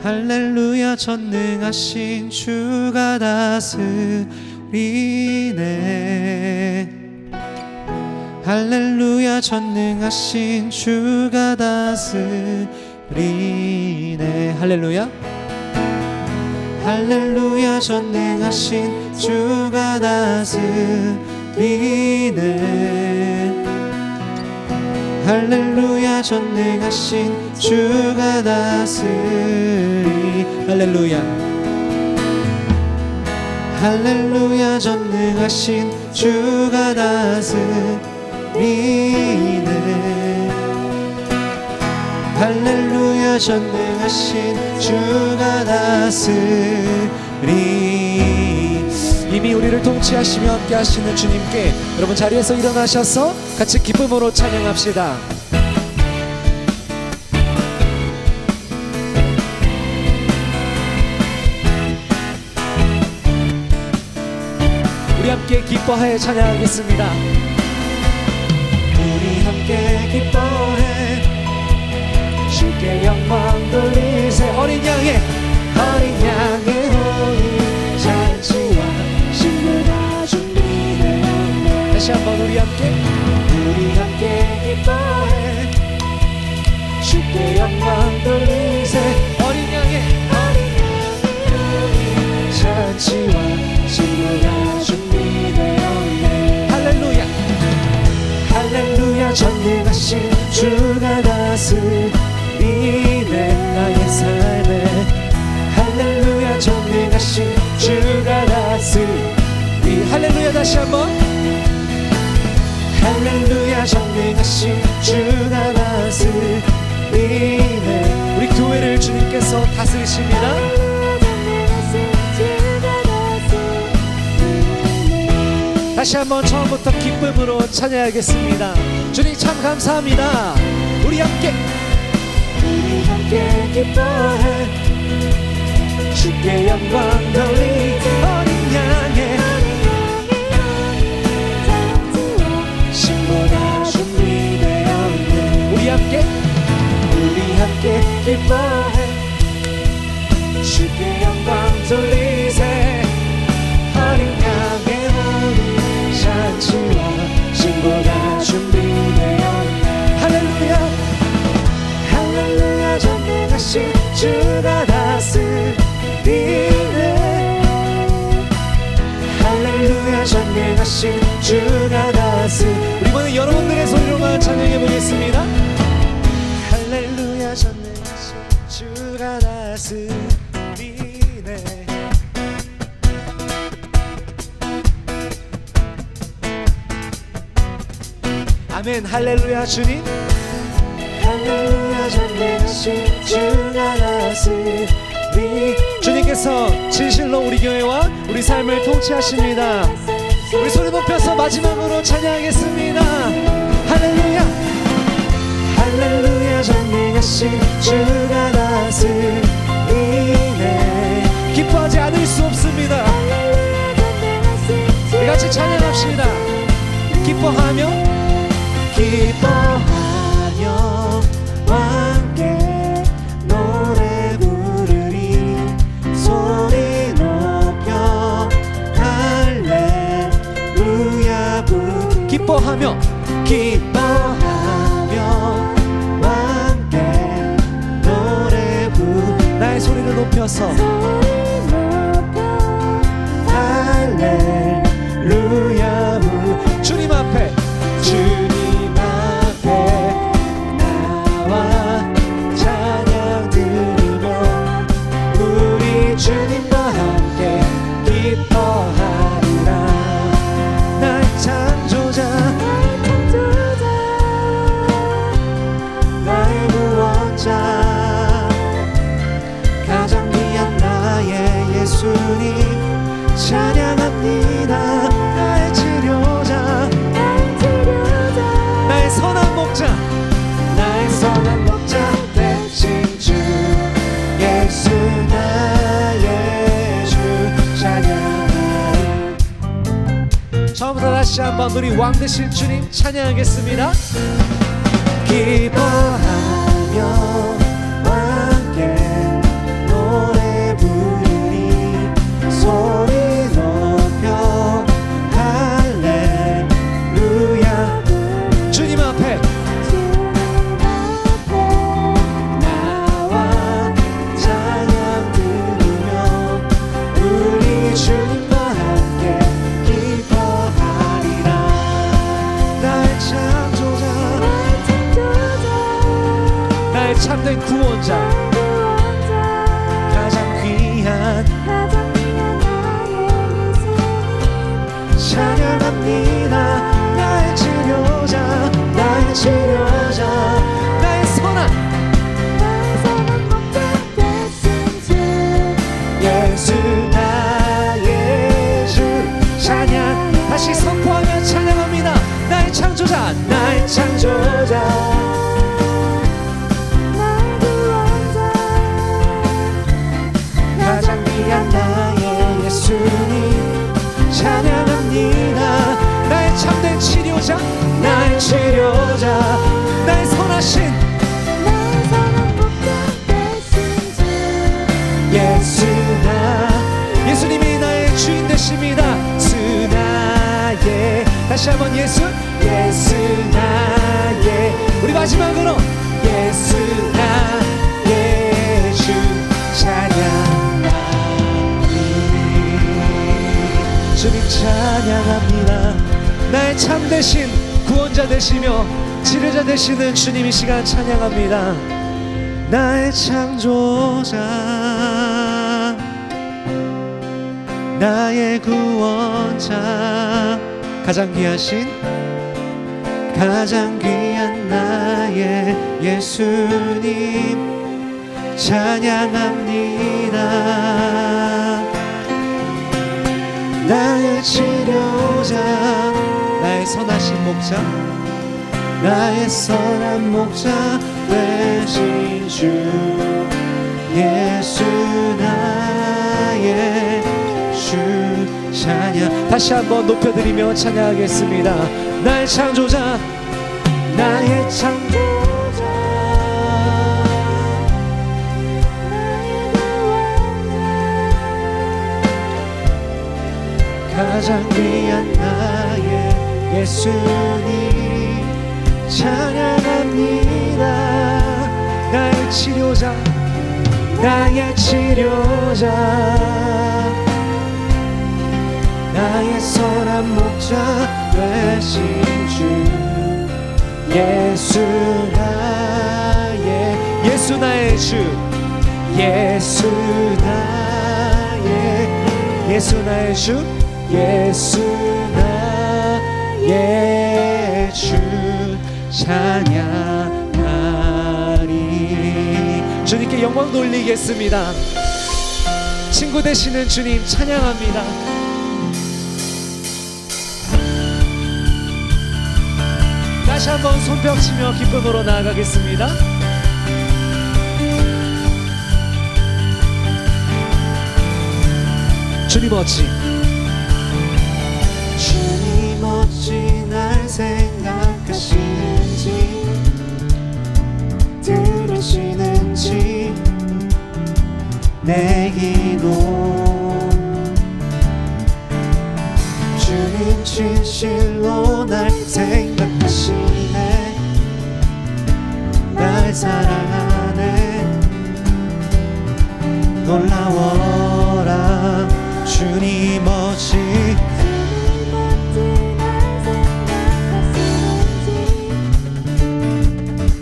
할렐루야 전능하신 주가 다스리네. 할렐루야 전능하신 주가 다스리네. 할렐루야. 할렐루야 전능하신 주가 다스리네. 할렐루야 전능하신 주가 다스리. 할렐루야. 할렐루야 전능하신 주가 다스리네. 할렐루야 전능하신 주가 다스리. 이미 우리를 통치하시며 함께 하시는 주님께 여러분 자리에서 일어나셔서 같이 기쁨으로 찬양합시다. 우리 함께 기뻐하여 찬양하겠습니다. 우리 함께 기뻐해 주께 영광 돌리세. 어린 양의 호리 잔치와 신부가 준비되었네. 다시 한번 우리 함께 기뻐해 주께 영광 돌리세. 어린 양의 잔치와 신부가 준비되었네. 할렐루야. 할렐루야 전능하신 주가 다스리네 나의 삶에. 할렐루야 전능하신 주가 다스리. 할렐루야 다시 한번. 할렐루야 전능하신 주가 다스리네. 우리 교회를 주님께서 다스리십니다. 다시 한번 처음부터 기쁨으로 찬양하겠습니다. 주님 참 감사합니다. 우리 함께 기뻐해 주께 영광 돌리. 어린 양의 신부가 준비되었네. 우리 함께 기뻐해 주께 영광 돌리세. 어린 양의 잔치와 신부가 준비되었네. 할렐루야. 할렐루야 전능하신 주가 다스리네. 할렐루야 전능하신 주가 다스리. 우리 이번에 여러분들의 소리로만 찬양해 보겠습니다. 할렐루야 전능하신 주가 다스리네. 아멘. 할렐루야 주님. 할렐루야 전능하신 주가 다스리. 주님께서 진실로 우리 교회와 우리 삶을 통치하십니다. 우리 소리 높여서 마지막으로 찬양하겠습니다. 할렐루야. 할렐루야 전능하신 주가 다스리네. 기뻐하지 않을 수 없습니다. 우리 같이 찬양합시다. 기뻐하며 함께 노래 부르리. 소리 높여 할렐루야 부르리. 기뻐하며 함께 노래 부르리. 나의 소리를 높여서 할렐루야 부르리. 주님 앞에 나와 찬양 드리며 우리 주님과 함께 기뻐하리라. 나의 창조자 나의 구원자 가장 귀한 나의 예수님 찬양합니다. 나의 치료자 나의 선한 목자 대신 주 예수 나의 주 찬양하리. 처음부터 다시 한번 우리 왕 되신 주님 찬양하겠습니다. 기뻐하며 함께 참되신 구원자 되시며 치료자 되시는 주님 이 시간 찬양합니다. 나의 창조자 나의 구원자 가장 귀하신 가장 귀한 나의 예수님 찬양합니다. 나의 치료자 나의 선하신 목자 나의 선한 목자 되신 주 예수 나의 주 찬양 다시 한번 높여드리며 찬양하겠습니다. 나의 창조자 나의 창조자 가장 귀한 나의 예수님 찬양합니다. 나의 치료자 나의 치료자 나의 선한 목자 되신 주 예수 나의 주 예수 나의 주 예수 나의 주 찬양하리. 주님께 영광 돌리겠습니다. 친구 되시는 주님 찬양합니다. 다시 한번 손뼉 치며 기쁨으로 나아가겠습니다. 주님 어찌 날 생각하시는지 들으시는지 내 기도 주님 진실로 날 생각하시네 날 사랑하네 놀라워라 주님 어찌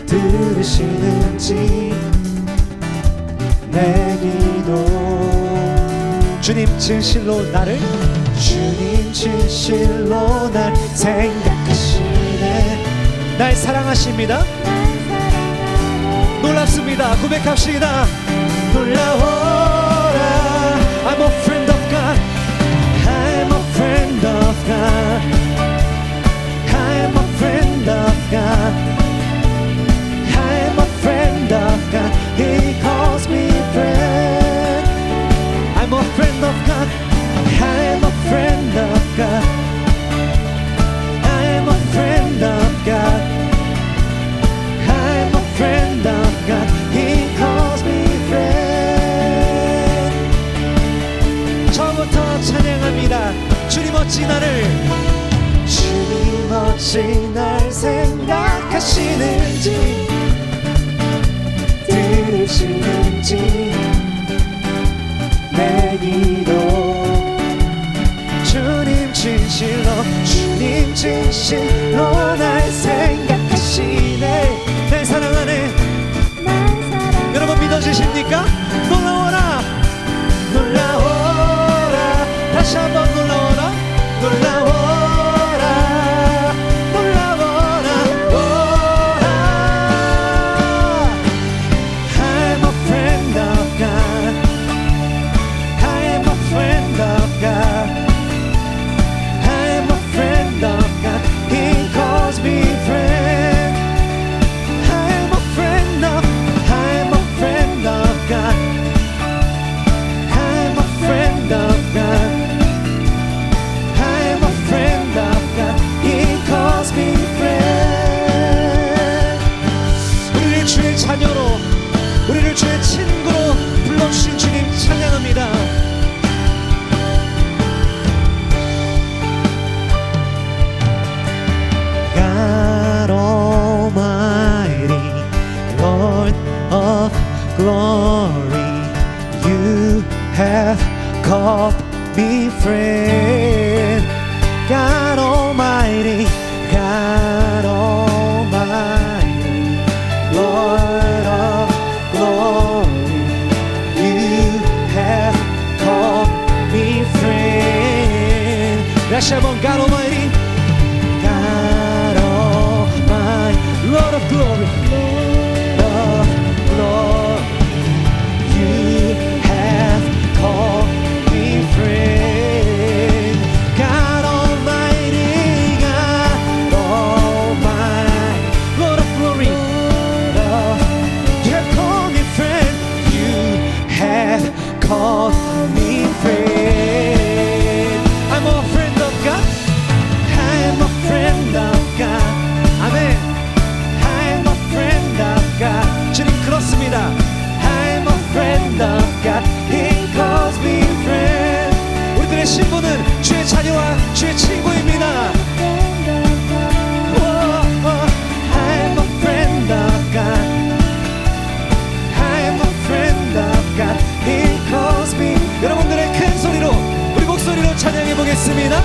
들으시는지 내 기도 주님 진실로 나를 주님 진실로 날 생각하시네 날 사랑하십니다. 놀랍습니다. 고백합시다. 놀라워라 I'm a friend of God I'm a friend of God I'm a friend of God I'm a friend of God He calls me friend I'm a friend of God I'm a friend of God I'm a friend of God I'm a friend of God He calls me friend 처음부터 찬양합니다. 주님 어찌 나를 주님 어찌 날 생각하시는지 들으시는지 내 기도 주님 진실로 날 생각하시네 날 사랑하네 여러분 믿어지십니까? 놀라워라 놀라워라 다시 한번 놀라워라 놀라워라 놀라워라 오라 I'm a friend of God I'm a friend of God I'm a friend of God He calls me friend I'm a friend of God I'm a friend of God I'm a friend of God He calls me friend 우리를 주의 자녀로 우리를 주의 친구로 불러주신 주님 찬양합니다. God Almighty Lord of glory You have called me friend God Almighty Almighty God Almighty, Lord of glory, You have called me friend. 다시 한번 God Almighty, God Almighty, Lord of glory, Lord of glory, You have called me friend. God Almighty, God Almighty, Lord of glory, Lord, You have called me friend. You have called me friend. I'm a friend of God. I'm a friend of God. 아멘. I'm a friend of God. 주님 그렇습니다. I'm a friend of God. He calls me friend. 우리들의 신분은 주의 자녀와 주의 친구입니다. I'm a friend of God. I'm a friend of God. He calls me. 여러분들의 큰 소리로 우리 목소리로 찬양해 보겠습니다.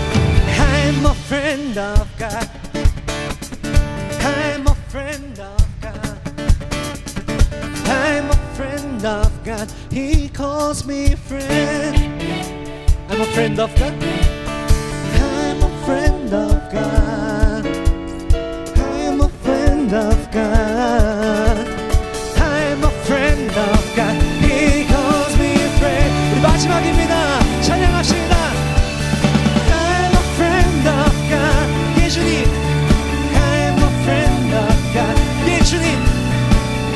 I'm a friend of God. I'm a friend of God. I'm a friend of God. He calls me friend. I'm a friend of God. I'm a friend of God. I'm a friend of God. I'm a friend of God. He calls me friend. 우리 마지막입니다. 찬양합시다. I'm a friend of God. 예 주님. I'm a friend of God. 예 주님.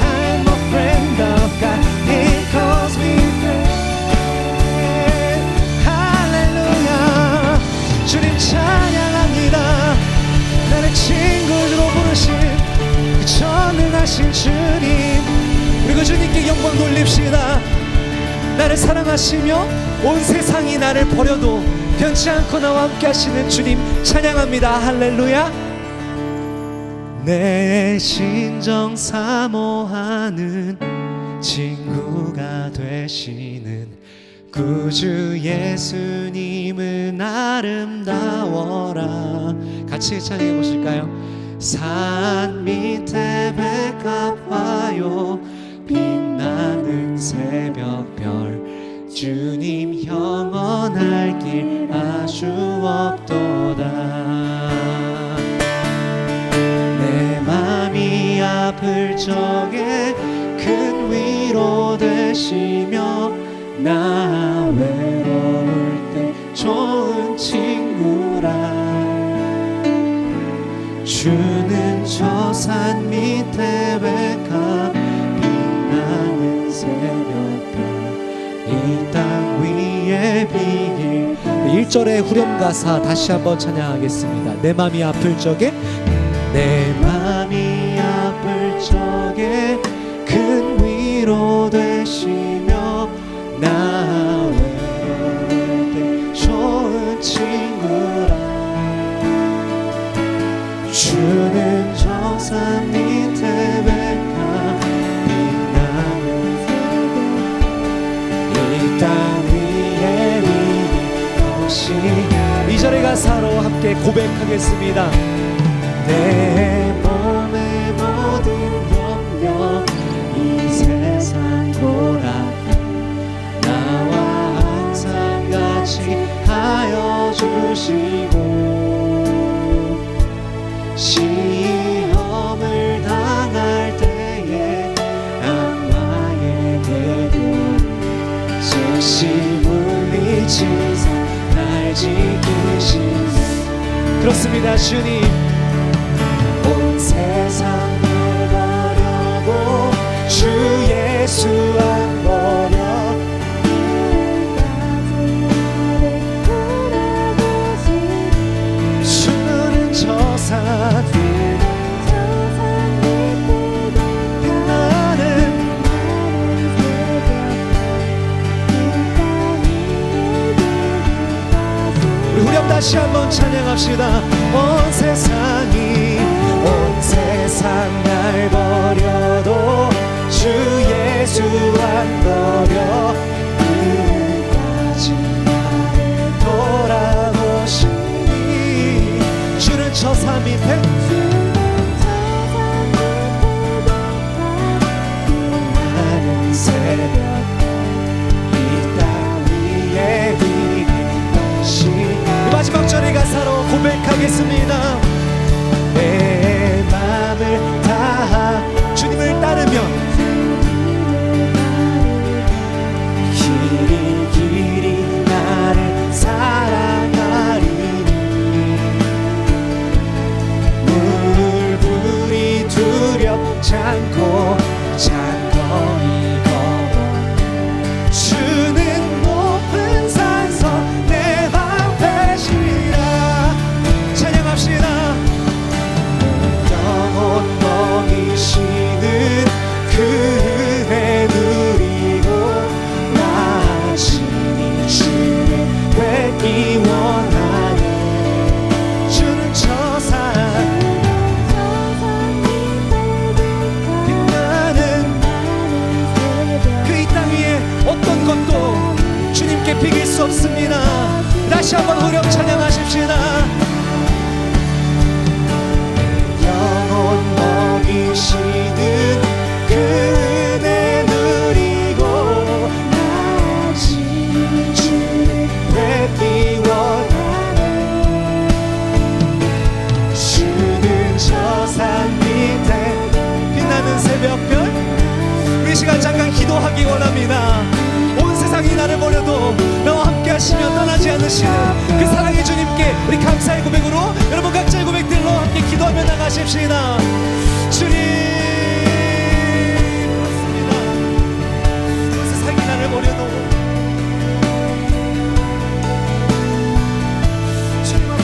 I'm a friend of God. He calls me friend. 할렐루야. 주님 찬양합니다. 나를 친구로 부르신 그 전능하신 주님, 우리 그 주님께 영광 돌립시다. 나를 사랑하시며 온 세상이 나를 버려도 변치 않고 나와 함께 하시는 주님 찬양합니다. 할렐루야. 내 심정 사모하는 친구가 되시는 구주 예수님은 아름다워라. 같이 찬양해 보실까요? 산 밑에 백합화요 빛나는 새벽별, 주님 영원할 길 아주 없도다. 내 맘이 아플 적에 큰 위로 되시며 나 외로울 때 좋은 친구라. 주는 저 산 밑에 백합 빛나는 새벽별, 이 땅 위에 비길. 1절의 후렴가사 다시 한번 찬양하겠습니다. 내 맘이 아플 적에, 내 맘이 아플 적에 큰 위로 되시며 나 외로울 때 좋은 친구라. 주는 저 산 밑에 백합 빛나는 새벽, 이 땅 위에 비길 것이. 2절의 가사로 함께 고백하겠습니다. 내 몸의 모든 염려 이 세상 보라 나와 항상 같이 하여 주시고, 시험을 당할 때에 악마에게도 즉시 물리치사 날 지키시네. 그렇습니다. 주님 온 세상을 버려도 주 예수 안 버려. 주는 저 산 다시 한번 찬양합시다. 온 세상 날 버려도 주 예수 안 버려. 끝까지 나를 돌아보시니 주는 저 없습니다. 다시 한번 후렴 찬양하십시다. 영혼 먹이시는 그 은혜 누리고 나아진 주를 뵙기 원하네. 주는 저 산 밑에 빛나는 새벽별. 이 시간 잠깐 기도하기 원합니다. 온 세상이 나를 버려도 나와 함께 하시며 떠나지 않으시는 그 사랑의 주님께 우리 감사의 고백으로 여러분 각자의 고백들로 함께 기도하며 나가십시다. 주님, 그렇습니다. 온 세상이 나를 버려도 주님 앞에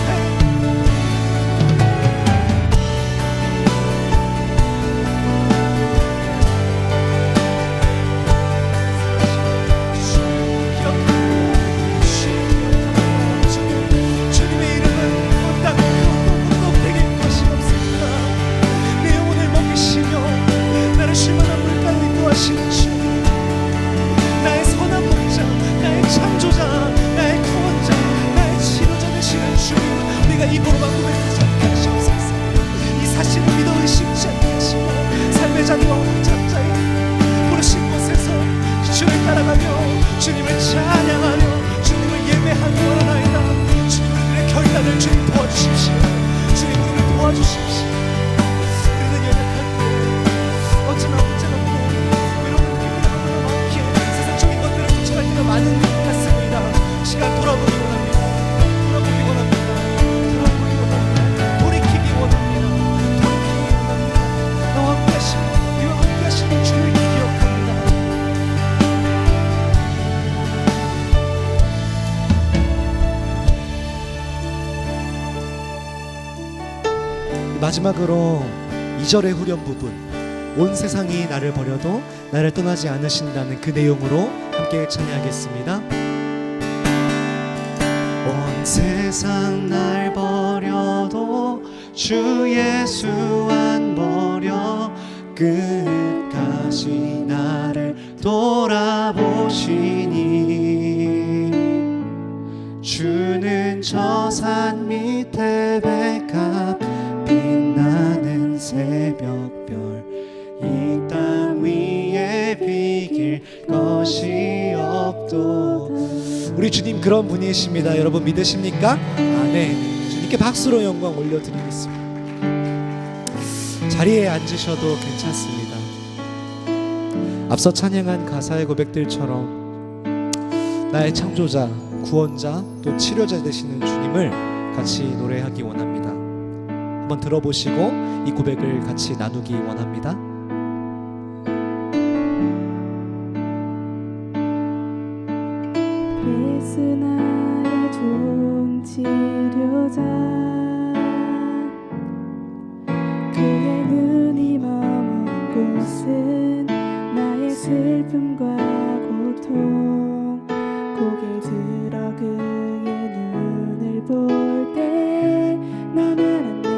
나의 선한 목자, 나의 창조자, 나의 구원자, 나의 치료자 되시는 주님, 우리가 입으로만 고백하지 않게 하시옵소서. 이 사실을 믿어 의심치 않게 하시고 삶의 자리와 작자의 부르신 곳에서 주를 따라가며 주님을 찬양하며 주님을 예배하며 원하나이다. 주님, 우리들의 결단을 주님 도와주십시오. 주님, 우리를 도와주십시오. 우리는 연약한데 어쩌나 문제가 많은 것 같습니다. 시간 돌아보기 원합니다. 돌아보기 원합니다. 돌아보기 원합니다. 돌이키기 원합니다. 돌이키기 원합니다. 나와 함께 하시고 이와 함께 하시는 주를 기억합니다. 마지막으로 2절의 후렴 부분, 온 세상이 나를 버려도 나를 떠나지 않으신다는 그 내용으로 함께 찬양하겠습니다. 온 세상 날 버려도 주 예수 안 버려 끝까지 나를 돌아보시니 주는 저 산 밑에 백합 빛나는 새벽별 이 땅 위에 비길 것이 없도. 우리 주님 그런 분이십니다. 여러분 믿으십니까? 아멘. 주님께 박수로 영광 올려드리겠습니다. 자리에 앉으셔도 괜찮습니다. 앞서 찬양한 가사의 고백들처럼 나의 창조자, 구원자, 또 치료자 되시는 주님을 같이 노래하기 원합니다. 한번 들어보시고 이 고백을 같이 나누기 원합니다. 예수 나의 좋은 치료자, 그의 눈이 머문 곳은 나의 슬픔과 고통, 고개 들어 그의 눈을 볼 때 나 말한대.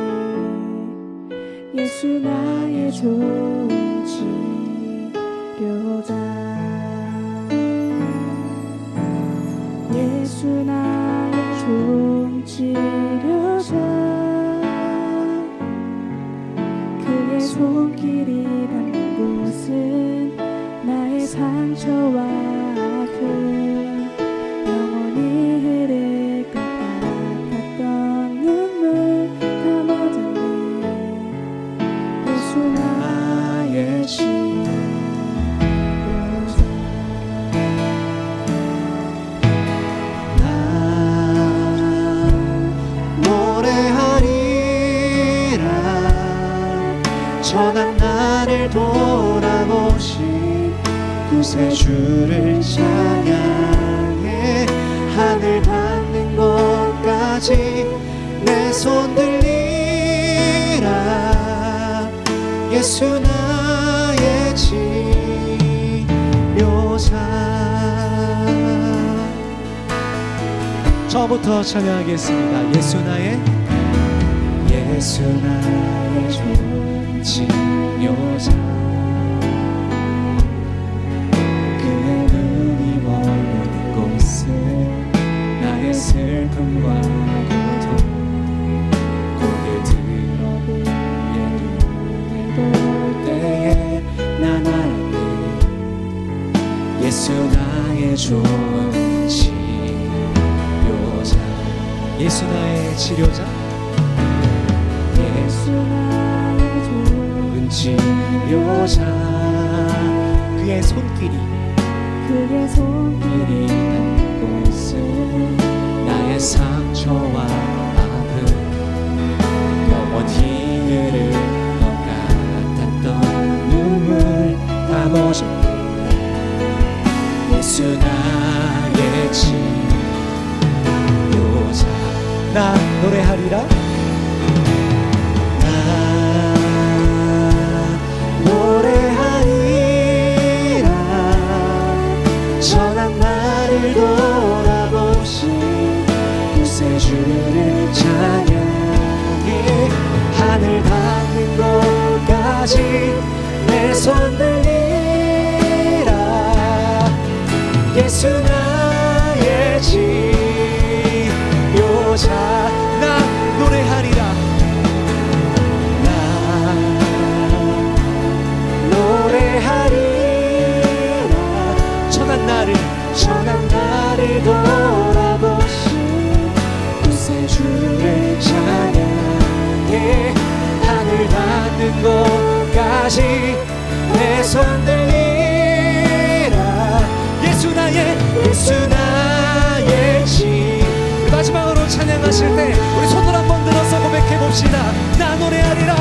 예수 나의 좋은 치료자, 예수 나의 좋은 치료자, 그의 손길이 닿는 곳은 나의 상처와 아픔, 영원히 흐를 것 같았던 눈물 다 멎었네. 예수 나의 치료자. 전한 나를 돌아보신 구세주를 찬양해 하늘 닿는 곳까지 내 손 들리라. 예수 나의 치료자. 저부터 찬양하겠습니다. 예수 나의 좋은 치료자, 그의 눈이 머무는 곳은 나의 좋은 치료자. 예수 나의 치료자. 예수 나의 좋은 치료자. 그의 손길이 그의 손길이 닿는 곳은 나의 상처와 아픔 영원히 흐를 것 같았던 눈물 다 멈춰. 예수 나의 치료자. 나 노래하리라. 노래하리라. 전한 나를 돌아보신 구세주를 찬양해. 하늘 닿는 곳까지 내 손 들리라. 예수 나의 치료자. 나 노래하리라. 노래하리라. 전한 나를 돌아보신 구세주를 찬양해. 하늘 닿는 곳까지 내 손 들리라. 예수 나의 치. 마지막으로 찬양하실 때 우리 손을 한번 들어서 고백해 봅시다. 나 노래하리라.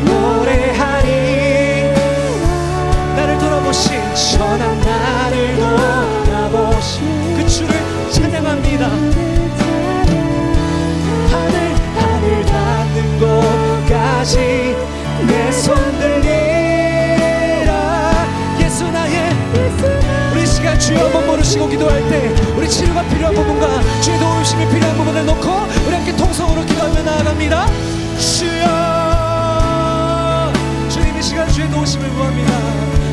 노래하리. 나를 돌아보신 전한 나를 돌아보신 그 주를 찬양합니다. 하늘 닿는 곳까지 내 손 들리라. 예수 나의. 우리 시간 주여 한번 부르시고 기도할 때 우리 치료가 필요한 부분과 주의 도우심이 필요한 부분을 놓고 우리 함께 통성으로 기도하며 나아갑니다. 주여. 시간 주의 도우심을 구합니다.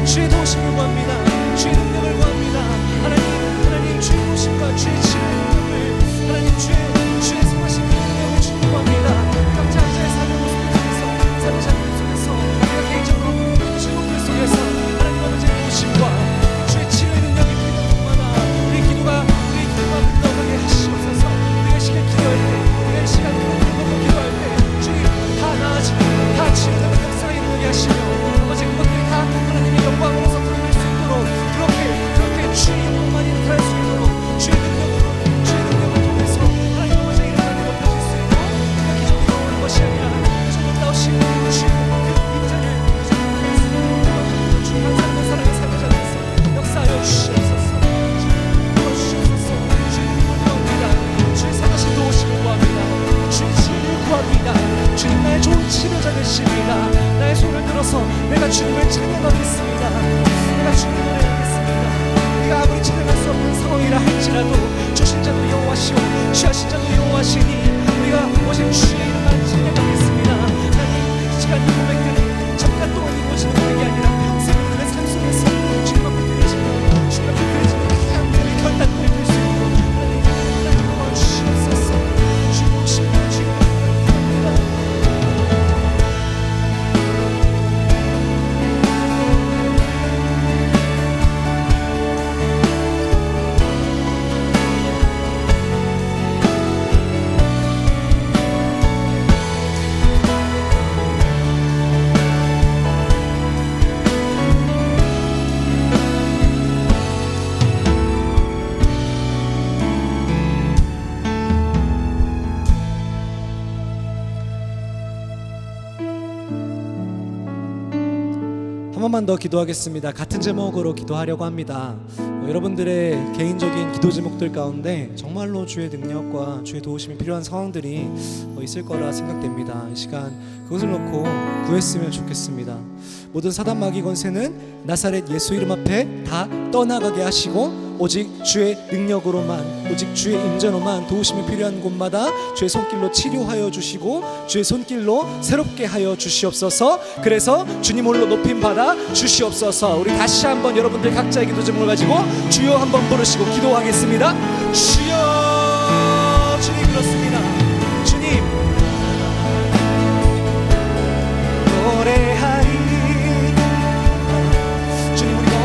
주의 도우심을 구합니다. 주의 능력을 구합니다. 하나님 주의 도우심과 주의 치료의 능력을, 하나님 주의 성하신 능력을 주님 구합니다. 각자 각자의 삶의 모습을 통해서, 삶의 삶을 속에서, 우리가 개인적으로 주의 목표 속에서 하나님 아버지의 도우심과 주의 치료의 능력이 필요한 곳마다 우리 기도가 흘러가게 하시옵소서. 우리가 시간 기도할 때, 우리가 시간 놓고 기도할 때 주님 다 나아지고 다 치료되는 역사가 일어나게 하시며 아버지 그것들이 다 하나님의 영광으로서 드러날 수 있도록 그렇게 주의 영광만이 나타날 수 있도록 주의 능력을 통해서 하나님 아버지 일어나게 높여줄 수 있도록 우리가 기적으로 오는 것이 아니라 그저 놀라우신 주의 그 인자를 주의 감사하는 사랑의 삶의 자리에서 역사하여 주시옵소서. 주의 능력을 구합니다. 주의 선하신 도우심을 구합니다. 주의 지혜를 구합니다. 주님 나의 좋은 치료자 되십니다. 나의 손을 들어서 내가 주님을 찬양하겠습니다. 내가 주님을 노래하겠습니다. 우리가 아무리 찬양할 수 없는 상황이라 할지라도 주신 자도 여호와시오 취하신 자도 여호와시니 우리가 오직 주의 이름만 찬양하겠습니다. 하나님 이 시간 이 고백들이 잠깐 동안 이루어지는 고백이 아니라 평생 우리의 삶 속에서 주님 앞에 드려지는 주님 앞에 드려지는 귀한 은혜의 결단들이 될 수 있도록 하나님 도와주시옵소서. 주님 오시면 주님 한 번만 더 기도하겠습니다. 같은 제목으로 기도하려고 합니다. 여러분들의 개인적인 기도 제목들 가운데 정말로 주의 능력과 주의 도우심이 필요한 상황들이 있을 거라 생각됩니다. 이 시간 그것을 놓고 구했으면 좋겠습니다. 모든 사단 마귀 권세는 나사렛 예수 이름 앞에 다 떠나가게 하시고 오직 주의 능력으로만, 오직 주의 임재로만 도우심이 필요한 곳마다 주의 손길로 치료하여 주시고 주의 손길로 새롭게 하여 주시옵소서. 그래서 주님 홀로 높임 받아 주시옵소서. 우리 다시 한번 여러분들 각자의 기도 제목을 가지고 주여 한번 부르시고 기도하겠습니다. 주여. 주님 그렇습니다. 주님 노래하리. 주님 우리가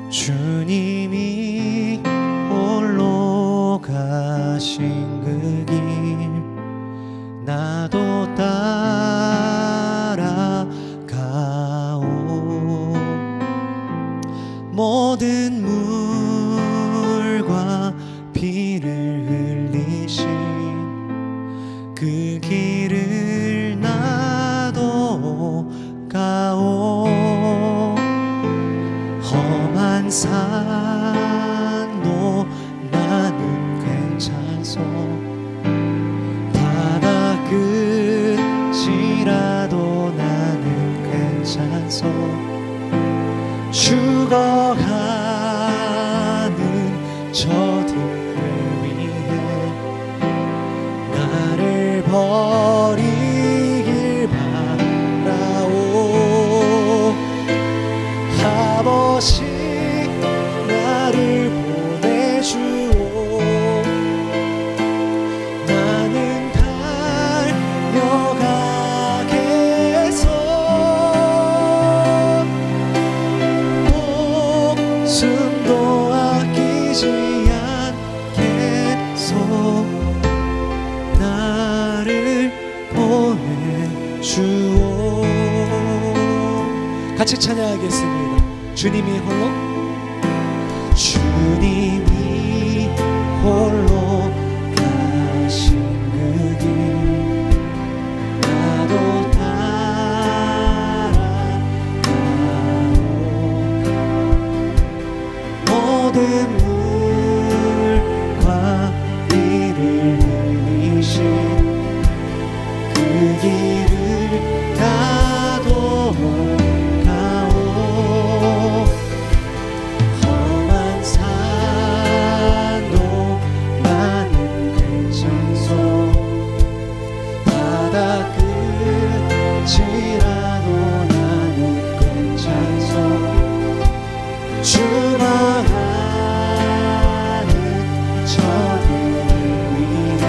주님이 홀로 가신 그 길 나도 따라가오. 모든 물과 피를 흘리신 그 길을 나도 가오. 험한 산도 나는 괜찮소. 바다 끝이라도 나는 괜찮소. 죽어가는 저들을 위해 나를 버리길 바라오. 아버지 나를 보내주오. 나는 달려가겠소. 목숨도 아끼지 않겠소. 나를 보내주오. 같이 찬양하겠습니다. 주님이 홀로 주님이 홀로 가신 그 길 나도 따라가오. 모든 물과 피를 흘리신 그 길을 나도 가오. 험한 산도 나는 괜찮소. 바다 끝이라도 나는 괜찮소. 죽어가는 저들을 위해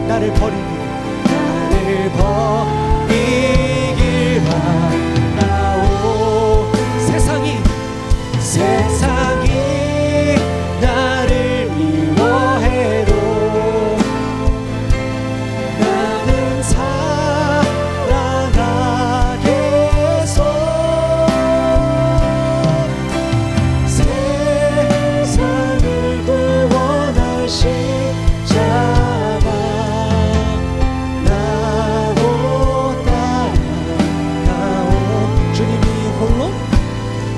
나를 버리길 바라오. 세상이 나를 미워해도 나는 사랑하겠소. 세상을 구원할 십자가 나도 따라가오.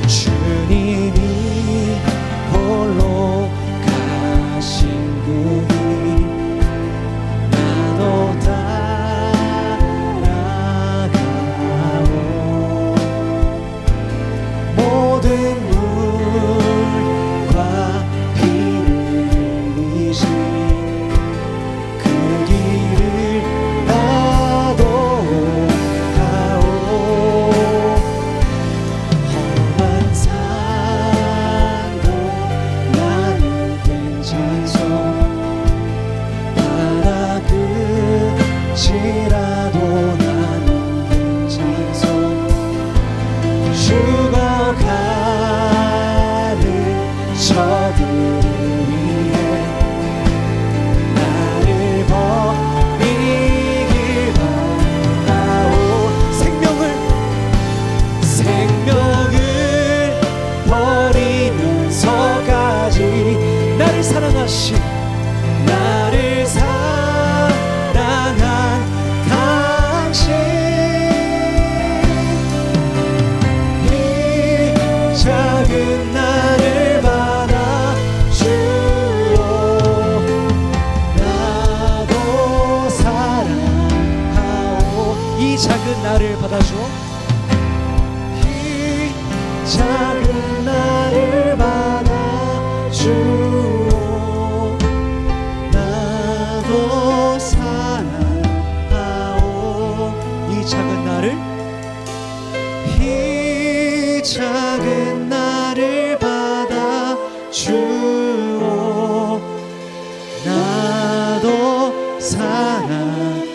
주님이 홀로 가신 그 길 나도 따라가오. 모든 물과 피를 흘리신 그 길을 나도 가오. 험한 산도 나는 괜찮소. 바다 끝이라도 나는 괜찮소. 죽어가는 저들을 위해 나를 버리길 바라오. 생명을 버리면서까지 나를 사랑하신 나를 사랑한 당신 이 작은 나를 받아주오. 나도 사랑하오. 이 작은 나를 받아주오. 이 작은 나를 받아주오. 나도 사랑하오. 이 작은 나를 받아주오. 나도 사랑하오.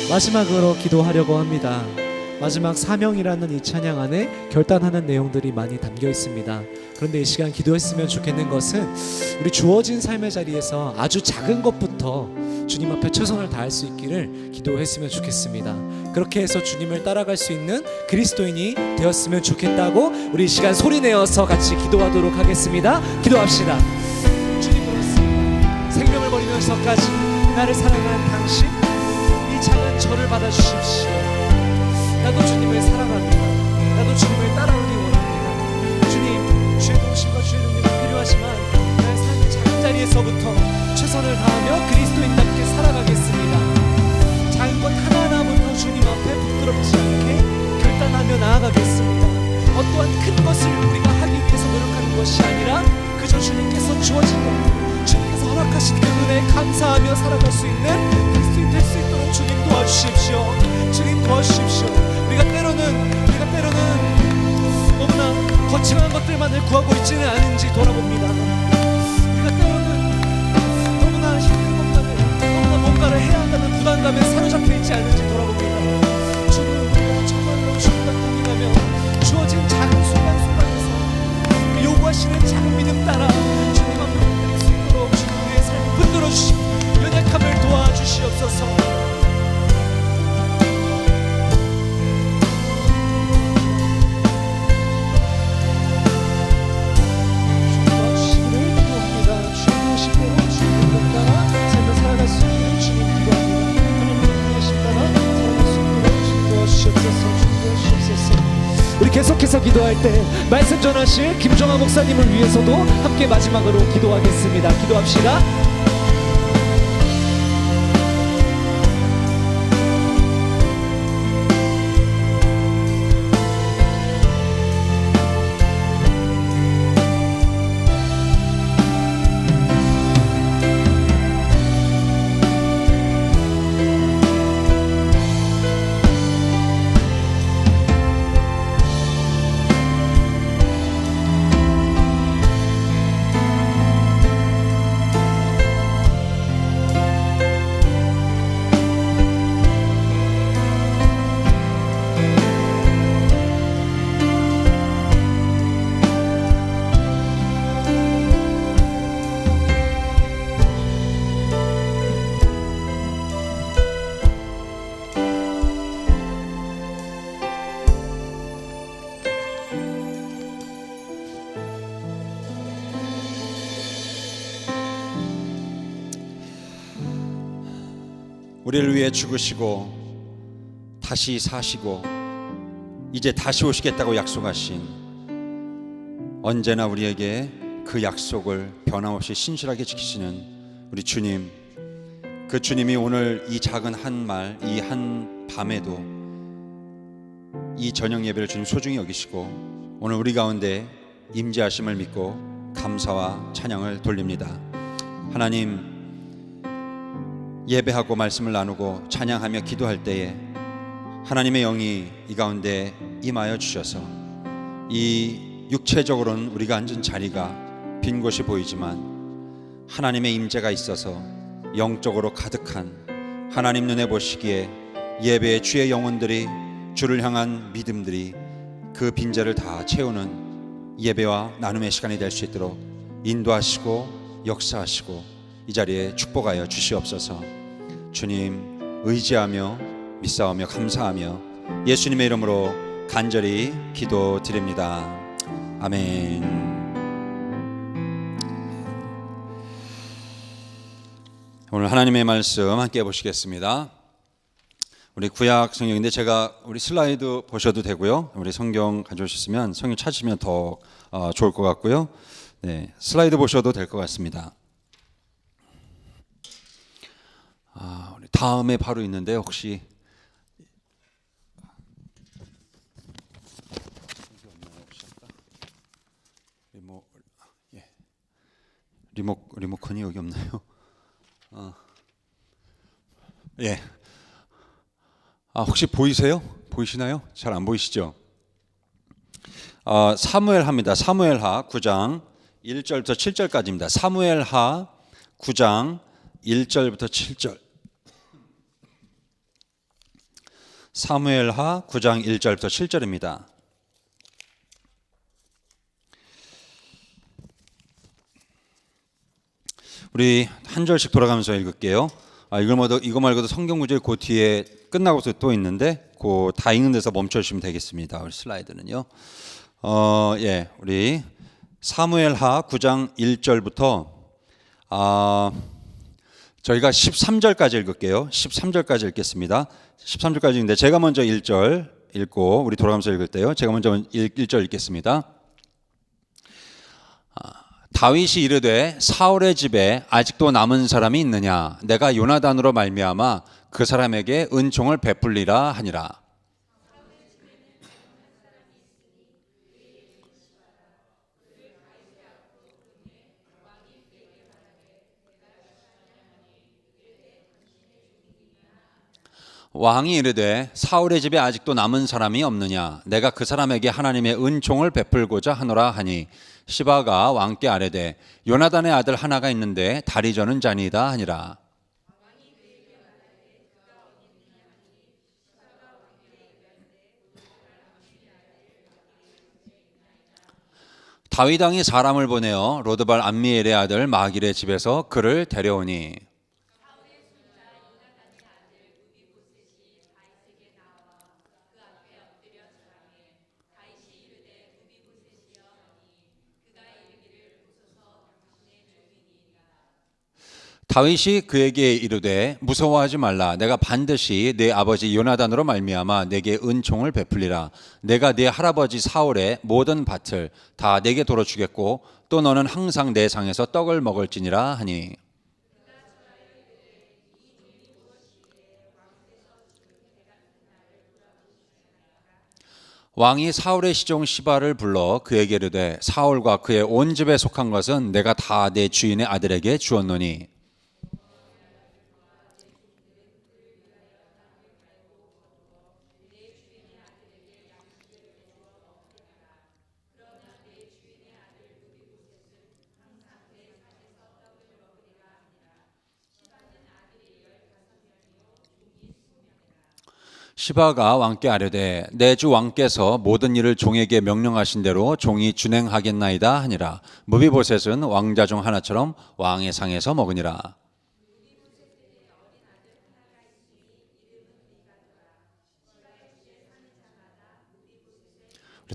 마지막으로 기도하려고 합니다. 마지막 사명이라는 이 찬양 안에 결단하는 내용들이 많이 담겨 있습니다. 그런데 이 시간 기도했으면 좋겠는 것은 우리 주어진 삶의 자리에서 아주 작은 것부터 주님 앞에 최선을 다할 수 있기를 기도했으면 좋겠습니다. 그렇게 해서 주님을 따라갈 수 있는 그리스도인이 되었으면 좋겠다고 우리 이 시간 소리내어서 같이 기도하도록 하겠습니다. 기도합시다. 주님으로서 생명을 버리면서까지 나를 사랑한 당신, 이 작은 저를 받아주십시오. 나도 주님을 사랑합니다. 나도 주님을 따라오기 원합니다. 주님, 주의 도우심과 주의 능력이 필요하지만 나의 삶의 작은 자리에서부터 최선을 다하며 그리스도인답게 살아가겠습니다. 작은 것 하나하나부터 주님 앞에 부끄럽지 않게 결단하며 나아가겠습니다. 어떠한 큰 것을 우리가 하기 위해서 노력하는 것이 아니라 그저 주님께서 주어진 것, 주님께서 허락하신 그 은혜에 감사하며 살아갈 수 있는 그리스도인 될 수 있도록 주님 도와주십시오. 주님 도와주십시오. 우리가 때로는 너무나 거창한 것들만을 구하고 있지는 않은지 돌아봅니다. 우리가 때로는 너무나 힘든 것만을, 너무나 뭔가를 해야 한다는 부담감에 사로잡혀 있지 않은지 돌아봅니다. 주님, 우리가 정말로 주님과 고민하며 주어진 작은 순간순간에서 그 요구하시는 작은 믿음 따라 주님 앞에 드릴 수 있도록 주님 우리의 삶을 흔들어 주시고 연약함을 도와주시옵소서. 우리 계속해서 기도할 때 말씀 전하실 김종아 목사님을 위해서도 함께 마지막으로 기도하겠습니다. 기도합시다. 우리를 위해 죽으시고 다시 사시고 이제 다시 오시겠다고 약속하신, 언제나 우리에게 그 약속을 변함없이 신실하게 지키시는 우리 주님, 그 주님이 오늘 이 작은 한 말, 이 한 밤에도 이 저녁 예배를 주님 소중히 여기시고 오늘 우리 가운데 임재하심을 믿고 감사와 찬양을 돌립니다. 하나님, 예배하고 말씀을 나누고 찬양하며 기도할 때에 하나님의 영이 이 가운데 임하여 주셔서 이 육체적으로는 우리가 앉은 자리가 빈 곳이 보이지만 하나님의 임재가 있어서 영적으로 가득한, 하나님 눈에 보시기에 예배의 주의 영혼들이 주를 향한 믿음들이 그 빈자를 다 채우는 예배와 나눔의 시간이 될 수 있도록 인도하시고 역사하시고 이 자리에 축복하여 주시옵소서. 주님, 의지하며 믿사오며 감사하며 예수님의 이름으로 간절히 기도드립니다. 아멘. 오늘 하나님의 말씀 함께 보시겠습니다. 우리 구약 성경인데 제가 우리 슬라이드 보셔도 되고요. 우리 성경 가져오셨으면 성경 찾으시면 더 좋을 것 같고요. 네, 슬라이드 보셔도 될 것 같습니다. 우리 다음에 바로 있는데 혹시 리모컨이 여기 없나요? 예. 혹시 보이세요? 보이시나요? 잘 안 보이시죠? 사무엘하입니다. 사무엘하 9장 1절부터 7절까지입니다. 사무엘하 9장 1절부터 7절. 사무엘하 9장 1절부터 7절입니다. 우리 한 절씩 돌아가면서 읽을게요. 이거 말고도 성경 구절 그 뒤에 끝나고서 또 있는데 그 다 읽는 데서 멈춰 주시면 되겠습니다. 우리 슬라이드는요. 우리 사무엘하 9장 1절부터 저희가 13절까지 읽을게요. 13절까지 읽겠습니다. 13절까지인데 제가 먼저 1절 읽고 우리 돌아가면서 읽을 때요. 제가 먼저 1절 읽겠습니다. 다윗이 이르되 사울의 집에 아직도 남은 사람이 있느냐? 내가 요나단으로 말미암아 그 사람에게 은총을 베풀리라 하니라. 왕이 이르되 사울의 집에 아직도 남은 사람이 없느냐? 내가 그 사람에게 하나님의 은총을 베풀고자 하노라 하니 시바가 왕께 아뢰되 요나단의 아들 하나가 있는데 다리 저는 자니이다 하니라. 다윗 왕이 사람을 보내어 로드발 암미엘의 아들 마길의 집에서 그를 데려오니 다윗이 그에게 이르되 무서워하지 말라. 내가 반드시 내 아버지 요나단으로 말미암아 내게 은총을 베풀리라. 내가 네 할아버지 사울의 모든 밭을 다 내게 돌어 주겠고 또 너는 항상 내 상에서 떡을 먹을지니라 하니 왕이 사울의 시종 시바를 불러 그에게 이르되 사울과 그의 온 집에 속한 것은 내가 다 내 주인의 아들에게 주었노니 시바가 왕께 아뢰되 내 주 왕께서 모든 일을 종에게 명령하신 대로 종이 준행하겠나이다 하니라. 무비보셋은 왕자 중 하나처럼 왕의 상에서 먹으니라.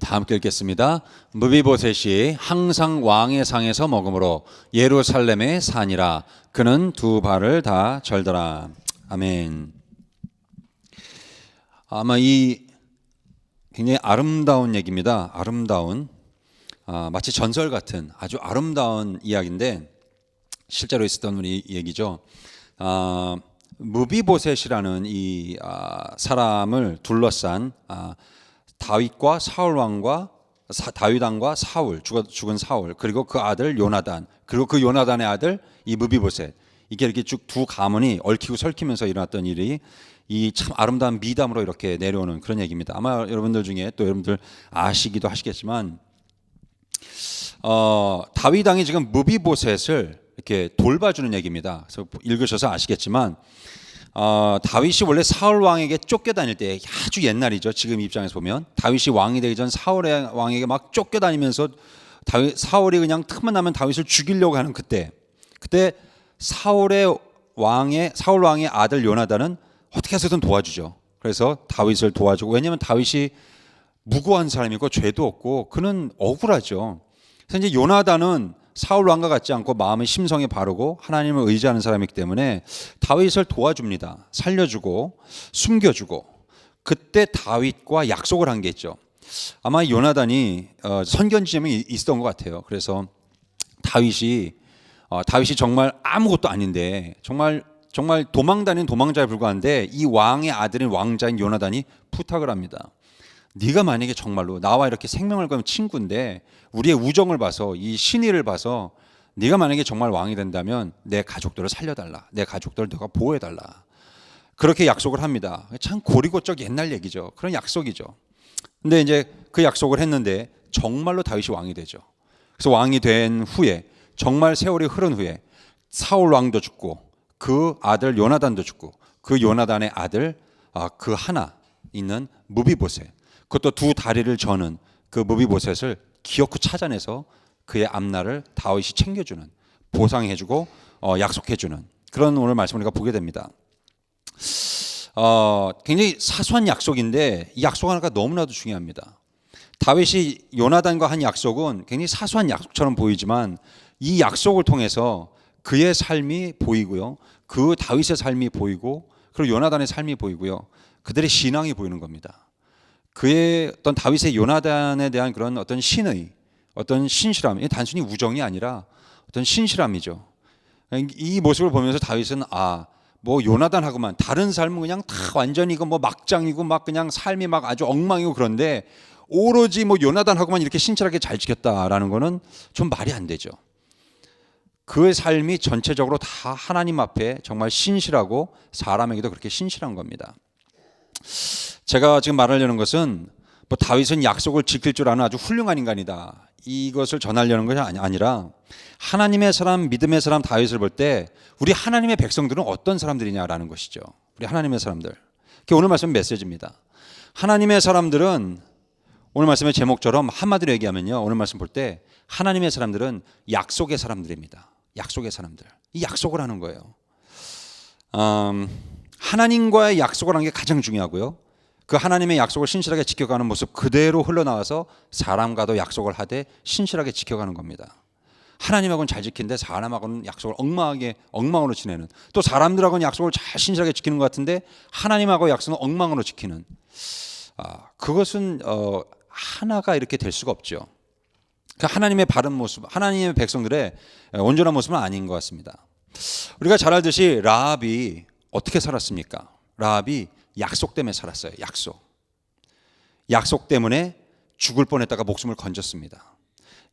다 함께 읽겠습니다. 무비보셋이 항상 왕의 상에서 먹으므로 예루살렘에 사니라. 그는 두 발을 다 절더라. 아멘. 아마 이 굉장히 아름다운 얘기입니다. 아름다운 마치 전설 같은 아주 아름다운 이야기인데 실제로 있었던 우리 얘기죠. 무비보셋이라는 이 사람을 둘러싼 다윗과 사울 왕과 다윗 왕과 사울 죽은 사울 그리고 그 아들 요나단 그리고 그 요나단의 아들 이 무비보셋 이게 이렇게 쭉 두 가문이 얽히고 설키면서 일어났던 일이 이 참 아름다운 미담으로 이렇게 내려오는 그런 얘기입니다. 아마 여러분들 중에 또 여러분들 아시기도 하시겠지만 다윗 왕이 지금 무비보셋을 이렇게 돌봐주는 얘기입니다. 그래서 읽으셔서 아시겠지만 다윗이 원래 사울 왕에게 쫓겨다닐 때 아주 옛날이죠. 지금 입장에서 보면 다윗이 왕이 되기 전 사울의 왕에게 막 쫓겨다니면서 사울이 그냥 틈만 나면 다윗을 죽이려고 하는 그때 사울 왕의 아들 요나단은 어떻게 해서든 도와주죠. 그래서 다윗을 도와주고 왜냐하면 다윗이 무고한 사람이고 죄도 없고 그는 억울하죠. 그래서 이제 요나단은 사울 왕과 같지 않고 마음의 심성이 바르고 하나님을 의지하는 사람이기 때문에 다윗을 도와줍니다. 살려주고 숨겨주고 그때 다윗과 약속을 한 게 있죠. 아마 요나단이 선견지점이 있었던 것 같아요. 그래서 다윗이 정말 아무것도 아닌데 정말 도망다니는 도망자에 불과한데 이 왕의 아들인 왕자인 요나단이 부탁을 합니다. 네가 만약에 정말로 나와 이렇게 생명을 거는 친구인데 우리의 우정을 봐서 이 신의를 봐서 네가 만약에 정말 왕이 된다면 내 가족들을 살려달라. 내 가족들을 너가 보호해달라. 그렇게 약속을 합니다. 참 고리고적 옛날 얘기죠. 그런 약속이죠. 근데 이제 그 약속을 했는데 정말로 다윗이 왕이 되죠. 그래서 왕이 된 후에 정말 세월이 흐른 후에 사울 왕도 죽고 그 아들 요나단도 죽고 그 요나단의 아들 그 하나 있는 무비보셋, 그것도 두 다리를 저는 그 무비보셋을 기어코 찾아내서 그의 앞날을 다윗이 챙겨주는, 보상해주고 약속해주는 그런 오늘 말씀을 우리가 보게 됩니다. 굉장히 사소한 약속인데 이 약속 하나가 너무나도 중요합니다. 다윗이 요나단과 한 약속은 굉장히 사소한 약속처럼 보이지만 이 약속을 통해서 그의 삶이 보이고요, 그 다윗의 삶이 보이고, 그리고 요나단의 삶이 보이고요, 그들의 신앙이 보이는 겁니다. 그의 어떤 다윗의 요나단에 대한 그런 어떤 신의, 어떤 신실함, 이 단순히 우정이 아니라 어떤 신실함이죠. 이 모습을 보면서 다윗은 뭐 요나단하고만 다른 삶은 그냥 다 완전히 이거 뭐 막장이고 막 그냥 삶이 막 아주 엉망이고, 그런데 오로지 뭐 요나단하고만 이렇게 신실하게 잘 지켰다라는 거는 좀 말이 안 되죠. 그의 삶이 전체적으로 다 하나님 앞에 정말 신실하고 사람에게도 그렇게 신실한 겁니다. 제가 지금 말하려는 것은 뭐 다윗은 약속을 지킬 줄 아는 아주 훌륭한 인간이다, 이것을 전하려는 것이 아니라 하나님의 사람, 믿음의 사람 다윗을 볼 때 우리 하나님의 백성들은 어떤 사람들이냐라는 것이죠. 우리 하나님의 사람들. 그게 오늘 말씀 메시지입니다. 하나님의 사람들은 오늘 말씀의 제목처럼 한마디로 얘기하면요, 오늘 말씀 볼 때 하나님의 사람들은 약속의 사람들입니다. 약속의 사람들. 이 약속을 하는 거예요. 하나님과의 약속을 하는 게 가장 중요하고요, 그 하나님의 약속을 신실하게 지켜가는 모습 그대로 흘러나와서 사람과도 약속을 하되 신실하게 지켜가는 겁니다. 하나님하고는 잘 지키는데 사람하고는 약속을 엉망으로 지내는, 또 사람들하고는 약속을 잘 신실하게 지키는 것 같은데 하나님하고 약속은 엉망으로 지키는, 그것은 하나가 이렇게 될 수가 없죠. 그 하나님의 바른 모습, 하나님의 백성들의 온전한 모습은 아닌 것 같습니다. 우리가 잘 알듯이 라합이 어떻게 살았습니까? 라합이 약속 때문에 살았어요. 약속 때문에 죽을 뻔했다가 목숨을 건졌습니다.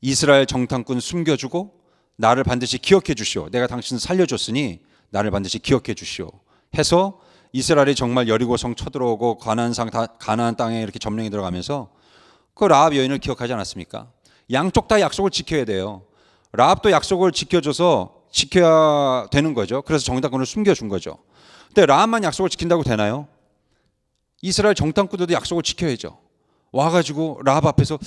이스라엘 정탐꾼 숨겨주고 나를 반드시 기억해 주시오, 내가 당신을 살려줬으니 나를 반드시 기억해 주시오 해서 이스라엘이 정말 여리고성 쳐들어오고 가나안 땅에 이렇게 점령이 들어가면서 그 라합 여인을 기억하지 않았습니까? 양쪽 다 약속을 지켜야 돼요. 라합도 약속을 지켜야 되는 거죠. 그래서 정탐꾼을 숨겨준 거죠. 근데 라합만 약속을 지킨다고 되나요? 이스라엘 정탐꾼들도 약속을 지켜야죠. 와가지고 라합 앞에서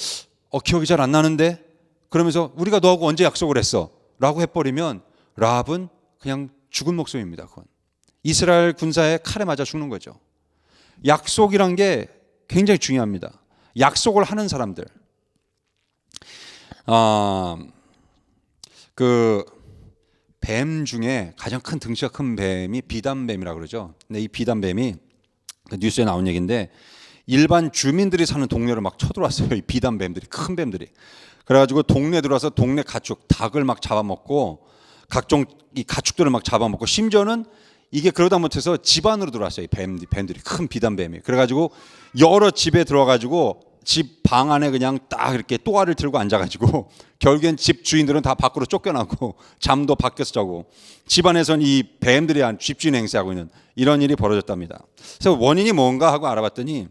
기억이 잘 안 나는데, 그러면서 우리가 너하고 언제 약속을 했어? 라고 해버리면 라합은 그냥 죽은 목숨입니다. 그건 이스라엘 군사의 칼에 맞아 죽는 거죠. 약속이란 게 굉장히 중요합니다. 약속을 하는 사람들. 그 뱀 중에 가장 큰 등치가 큰 뱀이 비단뱀이라고 그러죠. 근데 이 비단뱀이 그 뉴스에 나온 얘기인데 일반 주민들이 사는 동네를 막 쳐들어왔어요. 이 비단뱀들이, 큰 뱀들이. 그래가지고 동네 들어와서 동네 가축, 닭을 막 잡아먹고 각종 이 가축들을 막 잡아먹고, 심지어는 이게 그러다 못해서 집 안으로 들어왔어요. 이 뱀들이, 큰 비단뱀이. 그래가지고 여러 집에 들어와가지고 집 방 안에 그냥 딱 이렇게 또아를 들고 앉아가지고 결국엔 집 주인들은 다 밖으로 쫓겨나고 잠도 밖에서 자고, 집 안에서는 이 뱀들이 집주인 행세하고 있는 이런 일이 벌어졌답니다. 그래서 원인이 뭔가 하고 알아봤더니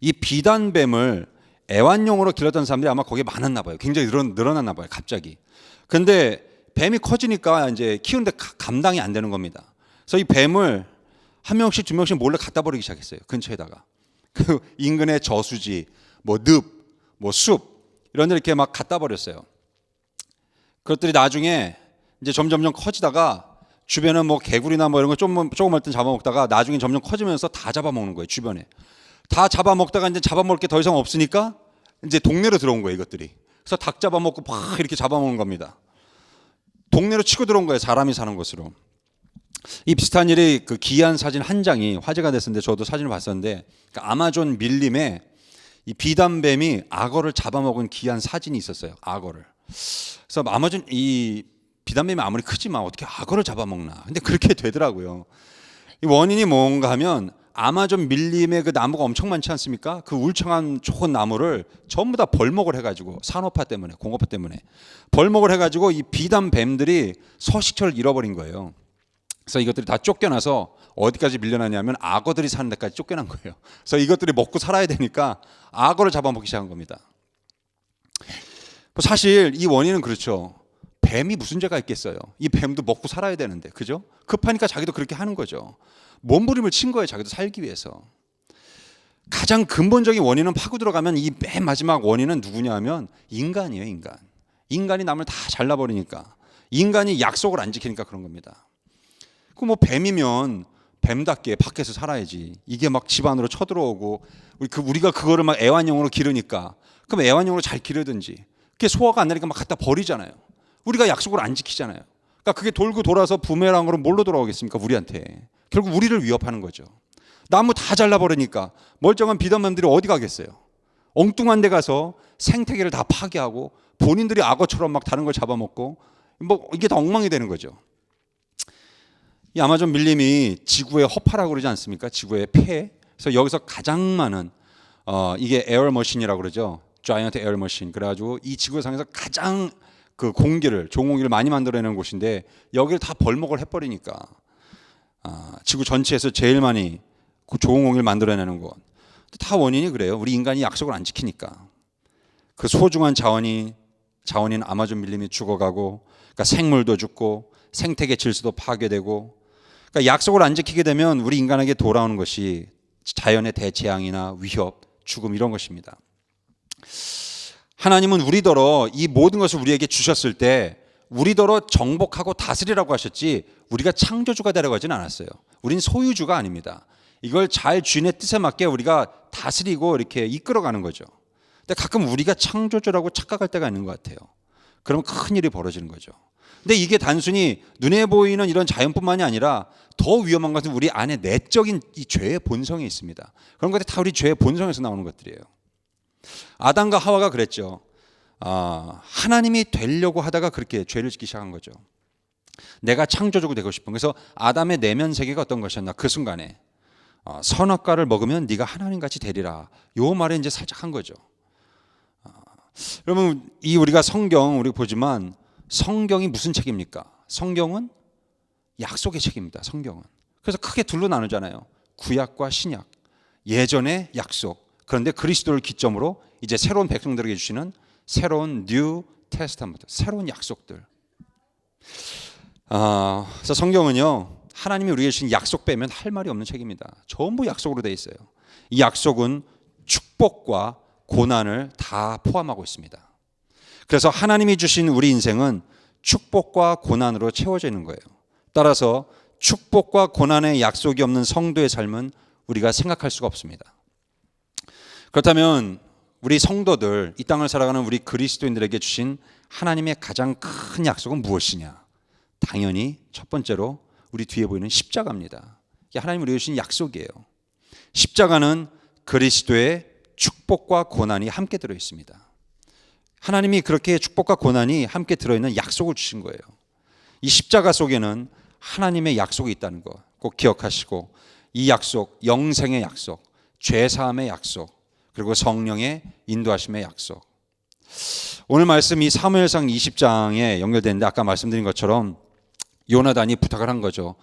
이 비단뱀을 애완용으로 길렀던 사람들이 아마 거기에 많았나 봐요. 굉장히 늘어났나 봐요, 갑자기. 근데 뱀이 커지니까 이제 키우는데 감당이 안 되는 겁니다. 그래서 이 뱀을 한 명씩 두 명씩 몰래 갖다 버리기 시작했어요. 근처에다가. 그 인근의 저수지, 뭐 늪, 뭐 숲 이런 데 이렇게 막 갖다 버렸어요. 그것들이 나중에 이제 점점점 커지다가 주변에 뭐 개구리나 뭐 이런 거 조그만 때 잡아먹다가 나중에 점점 커지면서 다 잡아먹는 거예요. 주변에 다 잡아먹다가 이제 잡아먹을 게 더 이상 없으니까 이제 동네로 들어온 거예요. 이것들이. 그래서 닭 잡아먹고 막 이렇게 잡아먹는 겁니다. 동네로 치고 들어온 거예요. 사람이 사는 곳으로. 이 비슷한 일이 그 기이한 사진 한 장이 화제가 됐었는데 저도 사진을 봤었는데, 그 아마존 밀림에 이 비단뱀이 악어를 잡아먹은 기이한 사진이 있었어요. 악어를. 그래서 아마존 이 비단뱀이 아무리 크지만 어떻게 악어를 잡아먹나. 근데 그렇게 되더라고요. 이 원인이 뭔가 하면 아마존 밀림에 그 나무가 엄청 많지 않습니까? 그 울창한 좋은 나무를 전부 다 벌목을 해가지고, 산업화 때문에, 공업화 때문에 벌목을 해가지고 이 비단뱀들이 서식처를 잃어버린 거예요. 그래서 이것들이 다 쫓겨나서 어디까지 밀려나냐면 악어들이 사는 데까지 쫓겨난 거예요. 그래서 이것들이 먹고 살아야 되니까 악어를 잡아먹기 시작한 겁니다. 사실 이 원인은 그렇죠. 뱀이 무슨 죄가 있겠어요. 이 뱀도 먹고 살아야 되는데, 그죠? 급하니까 자기도 그렇게 하는 거죠. 몸부림을 친 거예요. 자기도 살기 위해서. 가장 근본적인 원인은 파고 들어가면 이 맨 마지막 원인은 누구냐 하면 인간이에요. 인간이 남을 다 잘라버리니까, 인간이 약속을 안 지키니까 그런 겁니다. 그 뭐 뱀이면 뱀답게 밖에서 살아야지. 이게 막 집 안으로 쳐들어오고 우리가 그거를 막 애완용으로 기르니까, 그럼 애완용으로 잘 기르든지, 그게 소화가 안 되니까 막 갖다 버리잖아요. 우리가 약속을 안 지키잖아요. 그러니까 그게 돌고 돌아서 부메랑으로 뭘로 돌아오겠습니까? 우리한테. 결국 우리를 위협하는 거죠. 나무 다 잘라버리니까 멀쩡한 비단맘들이 어디 가겠어요? 엉뚱한 데 가서 생태계를 다 파괴하고 본인들이 악어처럼 막 다른 걸 잡아먹고, 뭐 이게 다 엉망이 되는 거죠. 이 아마존 밀림이 지구의 허파라고 그러지 않습니까? 지구의 폐. 그래서 여기서 가장 많은 이게 에어머신이라고 그러죠. 자이언트 에어머신. 그래가지고 이 지구상에서 가장 그 공기를, 좋은 공기를 많이 만들어내는 곳인데, 여기를 다 벌목을 해버리니까 지구 전체에서 제일 많이 그 좋은 공기를 만들어내는 곳. 다 원인이 그래요. 우리 인간이 약속을 안 지키니까. 그 소중한 자원인 아마존 밀림이 죽어가고, 그러니까 생물도 죽고 생태계 질서도 파괴되고, 그러니까 약속을 안 지키게 되면 우리 인간에게 돌아오는 것이 자연의 대재앙이나 위협, 죽음, 이런 것입니다. 하나님은 우리더러 이 모든 것을 우리에게 주셨을 때 우리더러 정복하고 다스리라고 하셨지, 우리가 창조주가 되라고 하진 않았어요. 우린 소유주가 아닙니다. 이걸 잘 주인의 뜻에 맞게 우리가 다스리고 이렇게 이끌어가는 거죠. 근데 가끔 우리가 창조주라고 착각할 때가 있는 것 같아요. 그러면 큰일이 벌어지는 거죠. 근데 이게 단순히 눈에 보이는 이런 자연뿐만이 아니라 더 위험한 것은 우리 안에 내적인 이 죄의 본성이 있습니다. 그런 것들이 다 우리 죄의 본성에서 나오는 것들이에요. 아담과 하와가 그랬죠. 하나님이 되려고 하다가 그렇게 죄를 짓기 시작한 거죠. 내가 창조주가 되고 싶은. 그래서 아담의 내면 세계가 어떤 것이었나, 그 순간에 선악과를 먹으면 네가 하나님같이 되리라, 요 말에 이제 살짝 한 거죠. 여러분, 이 우리가 성경 우리 보지만, 성경이 무슨 책입니까? 성경은 약속의 책입니다. 성경은. 그래서 크게 둘로 나누잖아요. 구약과 신약. 예전의 약속, 그런데 그리스도를 기점으로 이제 새로운 백성들에게 주시는 새로운 뉴 테스타먼트, 새로운 약속들. 그래서 성경은요, 하나님이 우리에게 주신 약속 빼면 할 말이 없는 책입니다. 전부 약속으로 되어 있어요. 이 약속은 축복과 고난을 다 포함하고 있습니다. 그래서 하나님이 주신 우리 인생은 축복과 고난으로 채워져 있는 거예요. 따라서 축복과 고난의 약속이 없는 성도의 삶은 우리가 생각할 수가 없습니다. 그렇다면 우리 성도들, 이 땅을 살아가는 우리 그리스도인들에게 주신 하나님의 가장 큰 약속은 무엇이냐? 당연히 첫 번째로 우리 뒤에 보이는 십자가입니다. 이게 하나님이 우리에게 주신 약속이에요. 십자가는 그리스도의 축복과 고난이 함께 들어 있습니다. 하나님이 그렇게 축복과 고난이 함께 들어있는 약속을 주신 거예요. 이 십자가 속에는 하나님의 약속이 있다는 거 꼭 기억하시고, 이 약속, 영생의 약속, 죄사함의 약속, 그리고 성령의 인도하심의 약속. 오늘 말씀이 사무엘상 20장에 연결되는데, 아까 말씀드린 것처럼 요나단이 부탁을 한 거죠.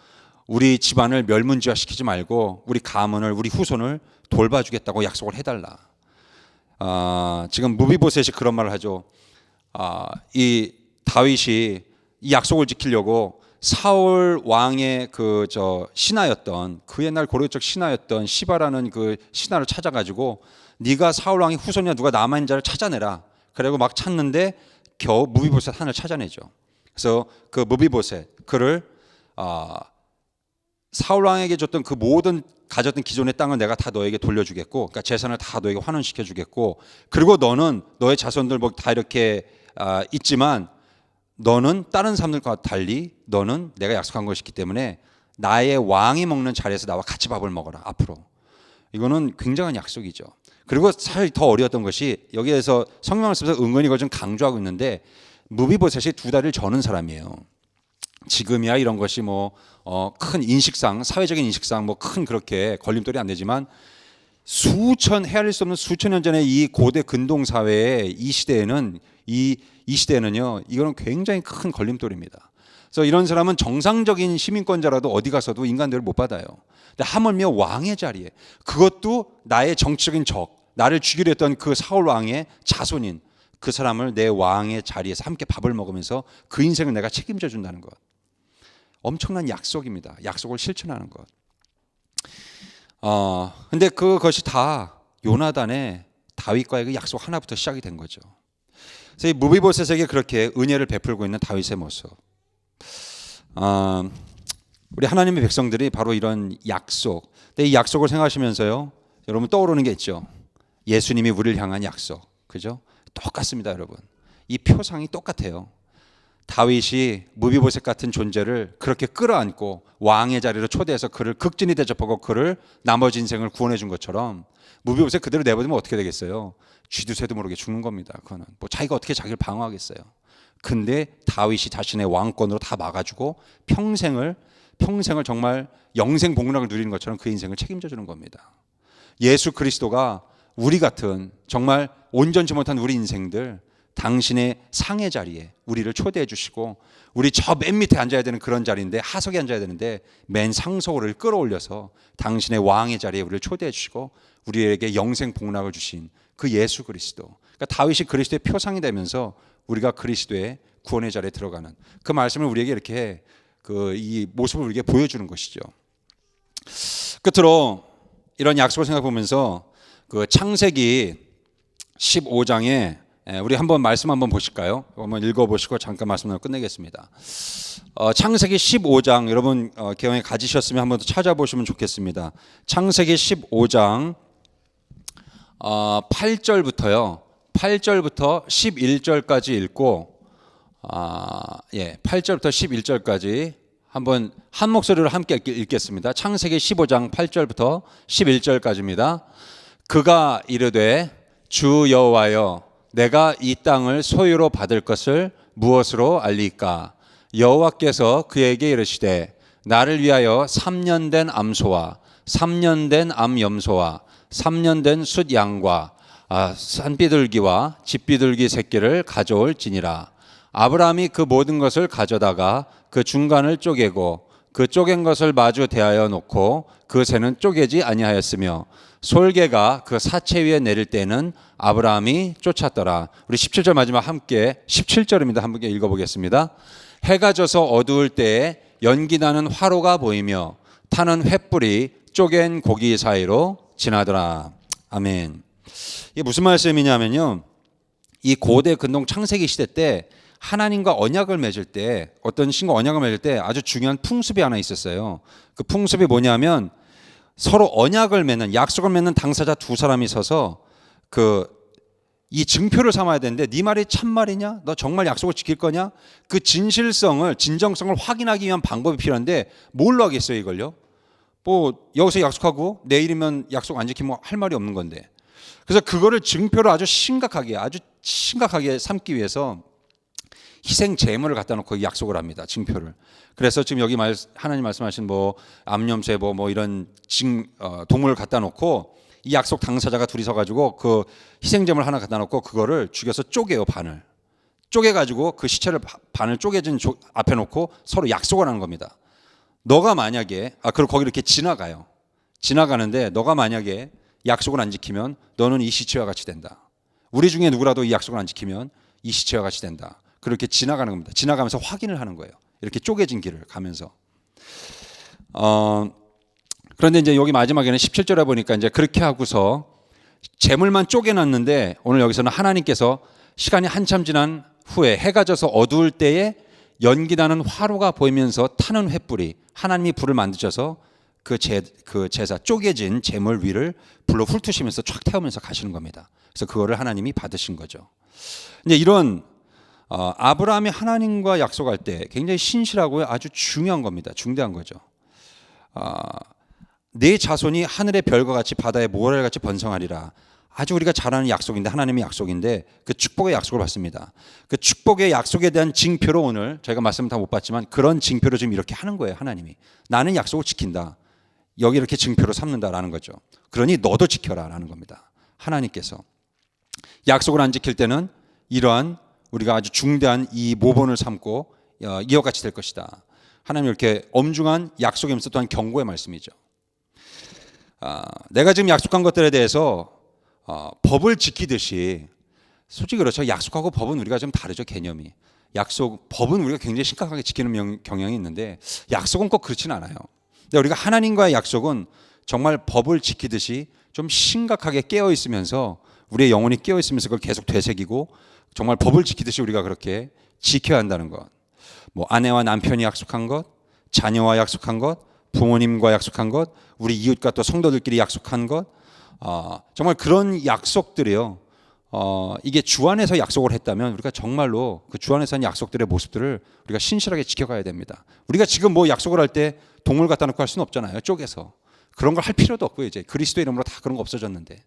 우리 집안을 멸문지화시키지 말고 우리 가문을, 우리 후손을 돌봐주겠다고 약속을 해달라. 지금 무비보셋이 그런 말을 하죠. 이 다윗이 이 약속을 지키려고 사울 왕의 그 신하였던, 그 옛날 고려적 신하였던 시바라는 그 신하를 찾아가지고, 네가 사울 왕의 후손이나 누가 남아있는 자를 찾아내라. 그리고 막 찾는데 겨우 무비보셋 하나를 찾아내죠. 그래서 그 무비보셋, 그를 사울 왕에게 줬던 그 모든 가졌던 기존의 땅을 내가 다 너에게 돌려주겠고, 그러니까 재산을 다 너에게 환원시켜주겠고, 그리고 너는 너의 자손들 뭐 다 이렇게 있지만, 너는 다른 사람들과 달리 너는 내가 약속한 것이기 때문에 나의 왕이 먹는 자리에서 나와 같이 밥을 먹어라 앞으로. 이거는 굉장한 약속이죠. 그리고 사실 더 어려웠던 것이, 여기에서 성경 말씀에서 은근히 이걸 좀 강조하고 있는데, 무비보셋이 2다리를 저는 사람이에요. 지금이야 이런 것이 뭐 큰 인식상, 사회적인 인식상 뭐 큰 그렇게 걸림돌이 안 되지만, 헤아릴 수 없는 수천 년 전에 이 고대 근동 사회의 이 시대에는 이 시대는요, 이거는 굉장히 큰 걸림돌입니다. 그래서 이런 사람은 정상적인 시민권자라도 어디 가서도 인간대우를 못 받아요. 근데 하물며 왕의 자리에, 그것도 나의 정치적인 적, 나를 죽이려 했던 그 사울 왕의 자손인 그 사람을 내 왕의 자리에서 함께 밥을 먹으면서 그 인생을 내가 책임져 준다는 것. 엄청난 약속입니다. 약속을 실천하는 것. 근데 그것이 다 요나단의 다윗과의 그 약속 하나부터 시작이 된 거죠. 그래서 이 무비보셋에게 그렇게 은혜를 베풀고 있는 다윗의 모습. 우리 하나님의 백성들이 바로 이런 약속. 근데 이 약속을 생각하시면서요, 여러분 떠오르는 게 있죠. 예수님이 우리를 향한 약속, 그죠? 똑같습니다, 여러분. 이 표상이 똑같아요. 다윗이 무비보셋 같은 존재를 그렇게 끌어안고 왕의 자리로 초대해서 그를 극진히 대접하고 그를 나머지 인생을 구원해 준 것처럼 무비보셋 그대로 내버리면 어떻게 되겠어요? 쥐도 새도 모르게 죽는 겁니다. 그거는 뭐 자기가 어떻게 자기를 방어하겠어요. 근데 다윗이 자신의 왕권으로 다 막아주고 평생을 정말 영생 복락을 누리는 것처럼 그 인생을 책임져 주는 겁니다. 예수 그리스도가 우리 같은 정말 온전치 못한 우리 인생들 당신의 상의 자리에 우리를 초대해 주시고, 우리 저 맨 밑에 앉아야 되는 그런 자리인데, 하석에 앉아야 되는데 맨 상석으로 끌어올려서 당신의 왕의 자리에 우리를 초대해 주시고 우리에게 영생 복락을 주신 그 예수 그리스도. 그러니까 다윗이 그리스도의 표상이 되면서 우리가 그리스도의 구원의 자리에 들어가는 그 말씀을 우리에게 이렇게 이 모습을 우리에게 보여주는 것이죠. 끝으로 이런 약속을 생각해 보면서 그 창세기 15장에 우리 한번 말씀 한번 보실까요? 한번 읽어보시고 잠깐 말씀 나누고 끝내겠습니다. 창세기 15장 여러분 개영에 가지셨으면 한번 더 찾아보시면 좋겠습니다. 창세기 15장 8절부터 11절까지 읽고 8절부터 11절까지 한번 한 목소리로 함께 읽겠습니다. 창세기 15장 8절부터 11절까지입니다. 그가 이르되 주 여호와여 내가 이 땅을 소유로 받을 것을 무엇으로 알리까? 여호와께서 그에게 이르시되 나를 위하여 3년 된 암소와 3년 된 암염소와 3년 된 숫양과 산비둘기와 집비둘기 새끼를 가져올지니라. 아브라함이 그 모든 것을 가져다가 그 중간을 쪼개고 그 쪼갠 것을 마주 대하여 놓고 그 새는 쪼개지 아니하였으며 솔개가 그 사체 위에 내릴 때는 아브라함이 쫓았더라. 우리 17절 마지막 함께 17절입니다. 함께 읽어보겠습니다. 해가 져서 어두울 때에 연기나는 화로가 보이며 타는 횃불이 쪼갠 고기 사이로 지나더라. 아멘. 이게 무슨 말씀이냐면요, 이 고대 근동 창세기 시대 때 하나님과 언약을 맺을 때, 어떤 신과 언약을 맺을 때 아주 중요한 풍습이 하나 있었어요. 그 풍습이 뭐냐면 서로 언약을 맺는, 약속을 맺는 당사자 두 사람이 서서 이 증표를 삼아야 되는데, 네 말이 참말이냐? 너 정말 약속을 지킬 거냐? 그 진정성을 확인하기 위한 방법이 필요한데 뭘로 하겠어요 이걸요? 뭐 여기서 약속하고 내일이면 약속 안 지키면 할 말이 없는 건데. 그래서 그거를 증표를 아주 심각하게 삼기 위해서 희생 제물을 갖다 놓고 약속을 합니다. 증표를. 그래서 지금 여기 하나님 말씀하신 암염새 이런 동물을 갖다 놓고 이 약속 당사자가 둘이 서가지고 그 희생 제물 하나 갖다 놓고 그거를 죽여서 쪼개요. 반을 쪼개가지고 그 시체를 반을 쪼개진 앞에 놓고 서로 약속을 하는 겁니다. 너가 만약에 그리고 거기 이렇게 지나가는데 너가 만약에 약속을 안 지키면 너는 이 시체와 같이 된다. 우리 중에 누구라도 이 약속을 안 지키면 이 시체와 같이 된다. 그렇게 지나가는 겁니다. 지나가면서 확인을 하는 거예요. 이렇게 쪼개진 길을 가면서. 그런데 이제 여기 마지막에는 17절에 보니까 이제 그렇게 하고서 재물만 쪼개놨는데, 오늘 여기서는 하나님께서 시간이 한참 지난 후에 해가 져서 어두울 때에 연기나는 화로가 보이면서 타는 횃불이, 하나님이 불을 만드셔서 그 제사 쪼개진 재물 위를 불로 훑으시면서 촥 태우면서 가시는 겁니다. 그래서 그거를 하나님이 받으신 거죠. 이제 이런 아브라함이 하나님과 약속할 때 굉장히 신실하고 아주 중요한 겁니다. 중대한 거죠. 내 자손이 하늘의 별과 같이 바다의 모래같이 번성하리라. 아주 우리가 잘 아는 약속인데, 하나님의 약속인데 그 축복의 약속을 받습니다. 그 축복의 약속에 대한 징표로 오늘 저희가 말씀을 다 못 받지만 그런 징표로 지금 이렇게 하는 거예요. 하나님이 나는 약속을 지킨다. 여기 이렇게 징표로 삼는다라는 거죠. 그러니 너도 지켜라라는 겁니다. 하나님께서 약속을 안 지킬 때는 이러한 우리가 아주 중대한 이 모본을 삼고 이와 같이 될 것이다. 하나님 이렇게 엄중한 약속이면서 또한 경고의 말씀이죠. 내가 지금 약속한 것들에 대해서 법을 지키듯이, 솔직히 그렇죠. 약속하고 법은 우리가 좀 다르죠. 개념이. 법은 우리가 굉장히 심각하게 지키는 경향이 있는데 약속은 꼭 그렇지는 않아요. 근데 우리가 하나님과의 약속은 정말 법을 지키듯이 좀 심각하게 깨어 있으면서 우리의 영혼이 깨어 있으면서 그걸 계속 되새기고 정말 법을 지키듯이 우리가 그렇게 지켜야 한다는 것. 뭐 아내와 남편이 약속한 것, 자녀와 약속한 것, 부모님과 약속한 것, 우리 이웃과 또 성도들끼리 약속한 것, 정말 그런 약속들이요. 이게 주 안에서 약속을 했다면 우리가 정말로 그 주 안에서 한 약속들의 모습들을 우리가 신실하게 지켜가야 됩니다. 우리가 지금 뭐 약속을 할 때 동물 갖다 놓고 할 수는 없잖아요. 쪼개서. 그런 걸 할 필요도 없고요. 이제 그리스도 이름으로 다 그런 거 없어졌는데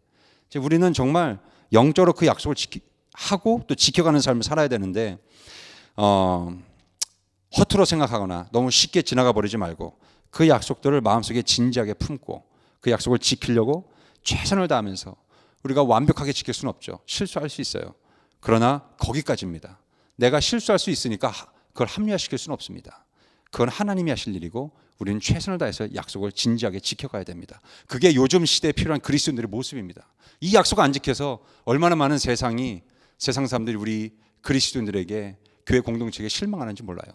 이제 우리는 정말 영적으로 그 약속을 하고 또 지켜가는 삶을 살아야 되는데 허투루 생각하거나 너무 쉽게 지나가 버리지 말고 그 약속들을 마음속에 진지하게 품고 그 약속을 지키려고 최선을 다하면서 우리가 완벽하게 지킬 수는 없죠. 실수할 수 있어요. 그러나 거기까지입니다. 내가 실수할 수 있으니까 그걸 합리화시킬 수는 없습니다. 그건 하나님이 하실 일이고 우리는 최선을 다해서 약속을 진지하게 지켜가야 됩니다. 그게 요즘 시대에 필요한 그리스도인들의 모습입니다. 이 약속 안 지켜서 얼마나 많은 세상 사람들이 우리 그리스도인들에게 교회 공동체에 실망하는지 몰라요.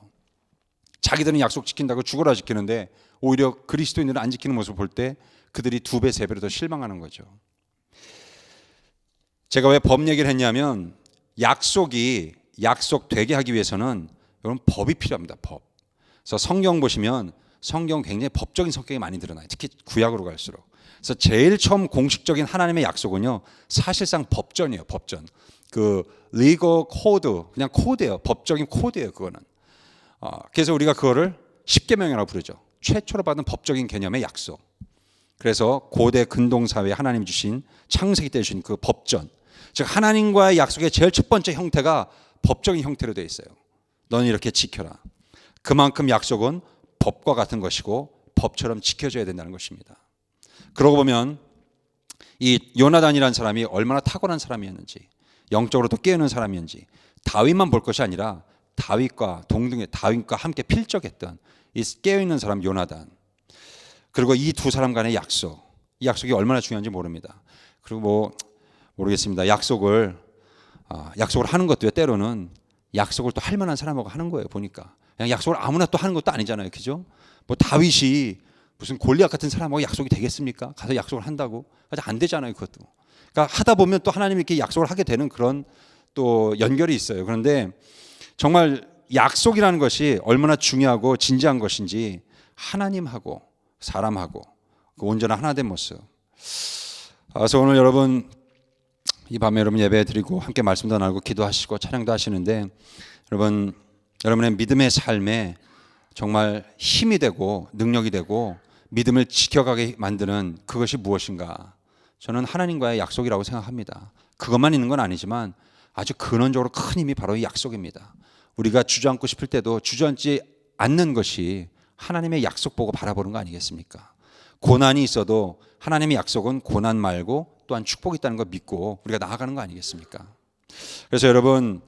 자기들은 약속 지킨다고 죽어라 지키는데 오히려 그리스도인들은 안 지키는 모습을 볼 때 그들이 2배, 3배로 더 실망하는 거죠. 제가 왜 법 얘기를 했냐면 약속이 약속되게 하기 위해서는 여러분 법이 필요합니다. 법. 그래서 성경 보시면 성경 굉장히 법적인 성격이 많이 드러나요. 특히 구약으로 갈수록. 그래서 제일 처음 공식적인 하나님의 약속은요. 사실상 법전이에요. 법전. 그 legal code 그냥 코드예요. 법적인 코드예요. 그거는. 그래서 우리가 그거를 십계명이라고 부르죠. 최초로 받은 법적인 개념의 약속. 그래서 고대 근동사회에 하나님 주신 창세기 때 주신 그 법전. 즉 하나님과의 약속의 제일 첫 번째 형태가 법적인 형태로 되어 있어요. 너는 이렇게 지켜라. 그만큼 약속은 법과 같은 것이고 법처럼 지켜져야 된다는 것입니다. 그러고 보면 이 요나단이라는 사람이 얼마나 탁월한 사람이었는지 영적으로도 깨어있는 사람이었는지 다윗만 볼 것이 아니라 다윗과 동등의 다윗과 함께 필적했던 이 깨어있는 사람 요나단 그리고 이 두 사람 간의 약속 이 약속이 얼마나 중요한지 모릅니다. 그리고 뭐 모르겠습니다. 약속을 하는 것도 때로는 약속을 또 할 만한 사람하고 하는 거예요. 보니까 그냥 약속을 아무나 또 하는 것도 아니잖아요. 그죠? 뭐 다윗이 무슨 골리앗 같은 사람하고 약속이 되겠습니까? 가서 약속을 한다고? 안 되잖아요. 그것도. 그러니까 하다 보면 또 하나님이 이렇게 약속을 하게 되는 그런 또 연결이 있어요. 그런데 정말 약속이라는 것이 얼마나 중요하고 진지한 것인지 하나님하고 사람하고 그 온전한 하나 된 모습. 그래서 오늘 여러분 이 밤에 여러분 예배 드리고 함께 말씀도 나누고 기도하시고 찬양도 하시는데 여러분의 믿음의 삶에 정말 힘이 되고 능력이 되고 믿음을 지켜가게 만드는 그것이 무엇인가? 저는 하나님과의 약속이라고 생각합니다. 그것만 있는 건 아니지만 아주 근원적으로 큰 힘이 바로 이 약속입니다. 우리가 주저앉고 싶을 때도 주저앉지 않는 것이 하나님의 약속 보고 바라보는 거 아니겠습니까? 고난이 있어도 하나님의 약속은 고난 말고 또한 축복이 있다는 걸 믿고 우리가 나아가는 거 아니겠습니까? 그래서 여러분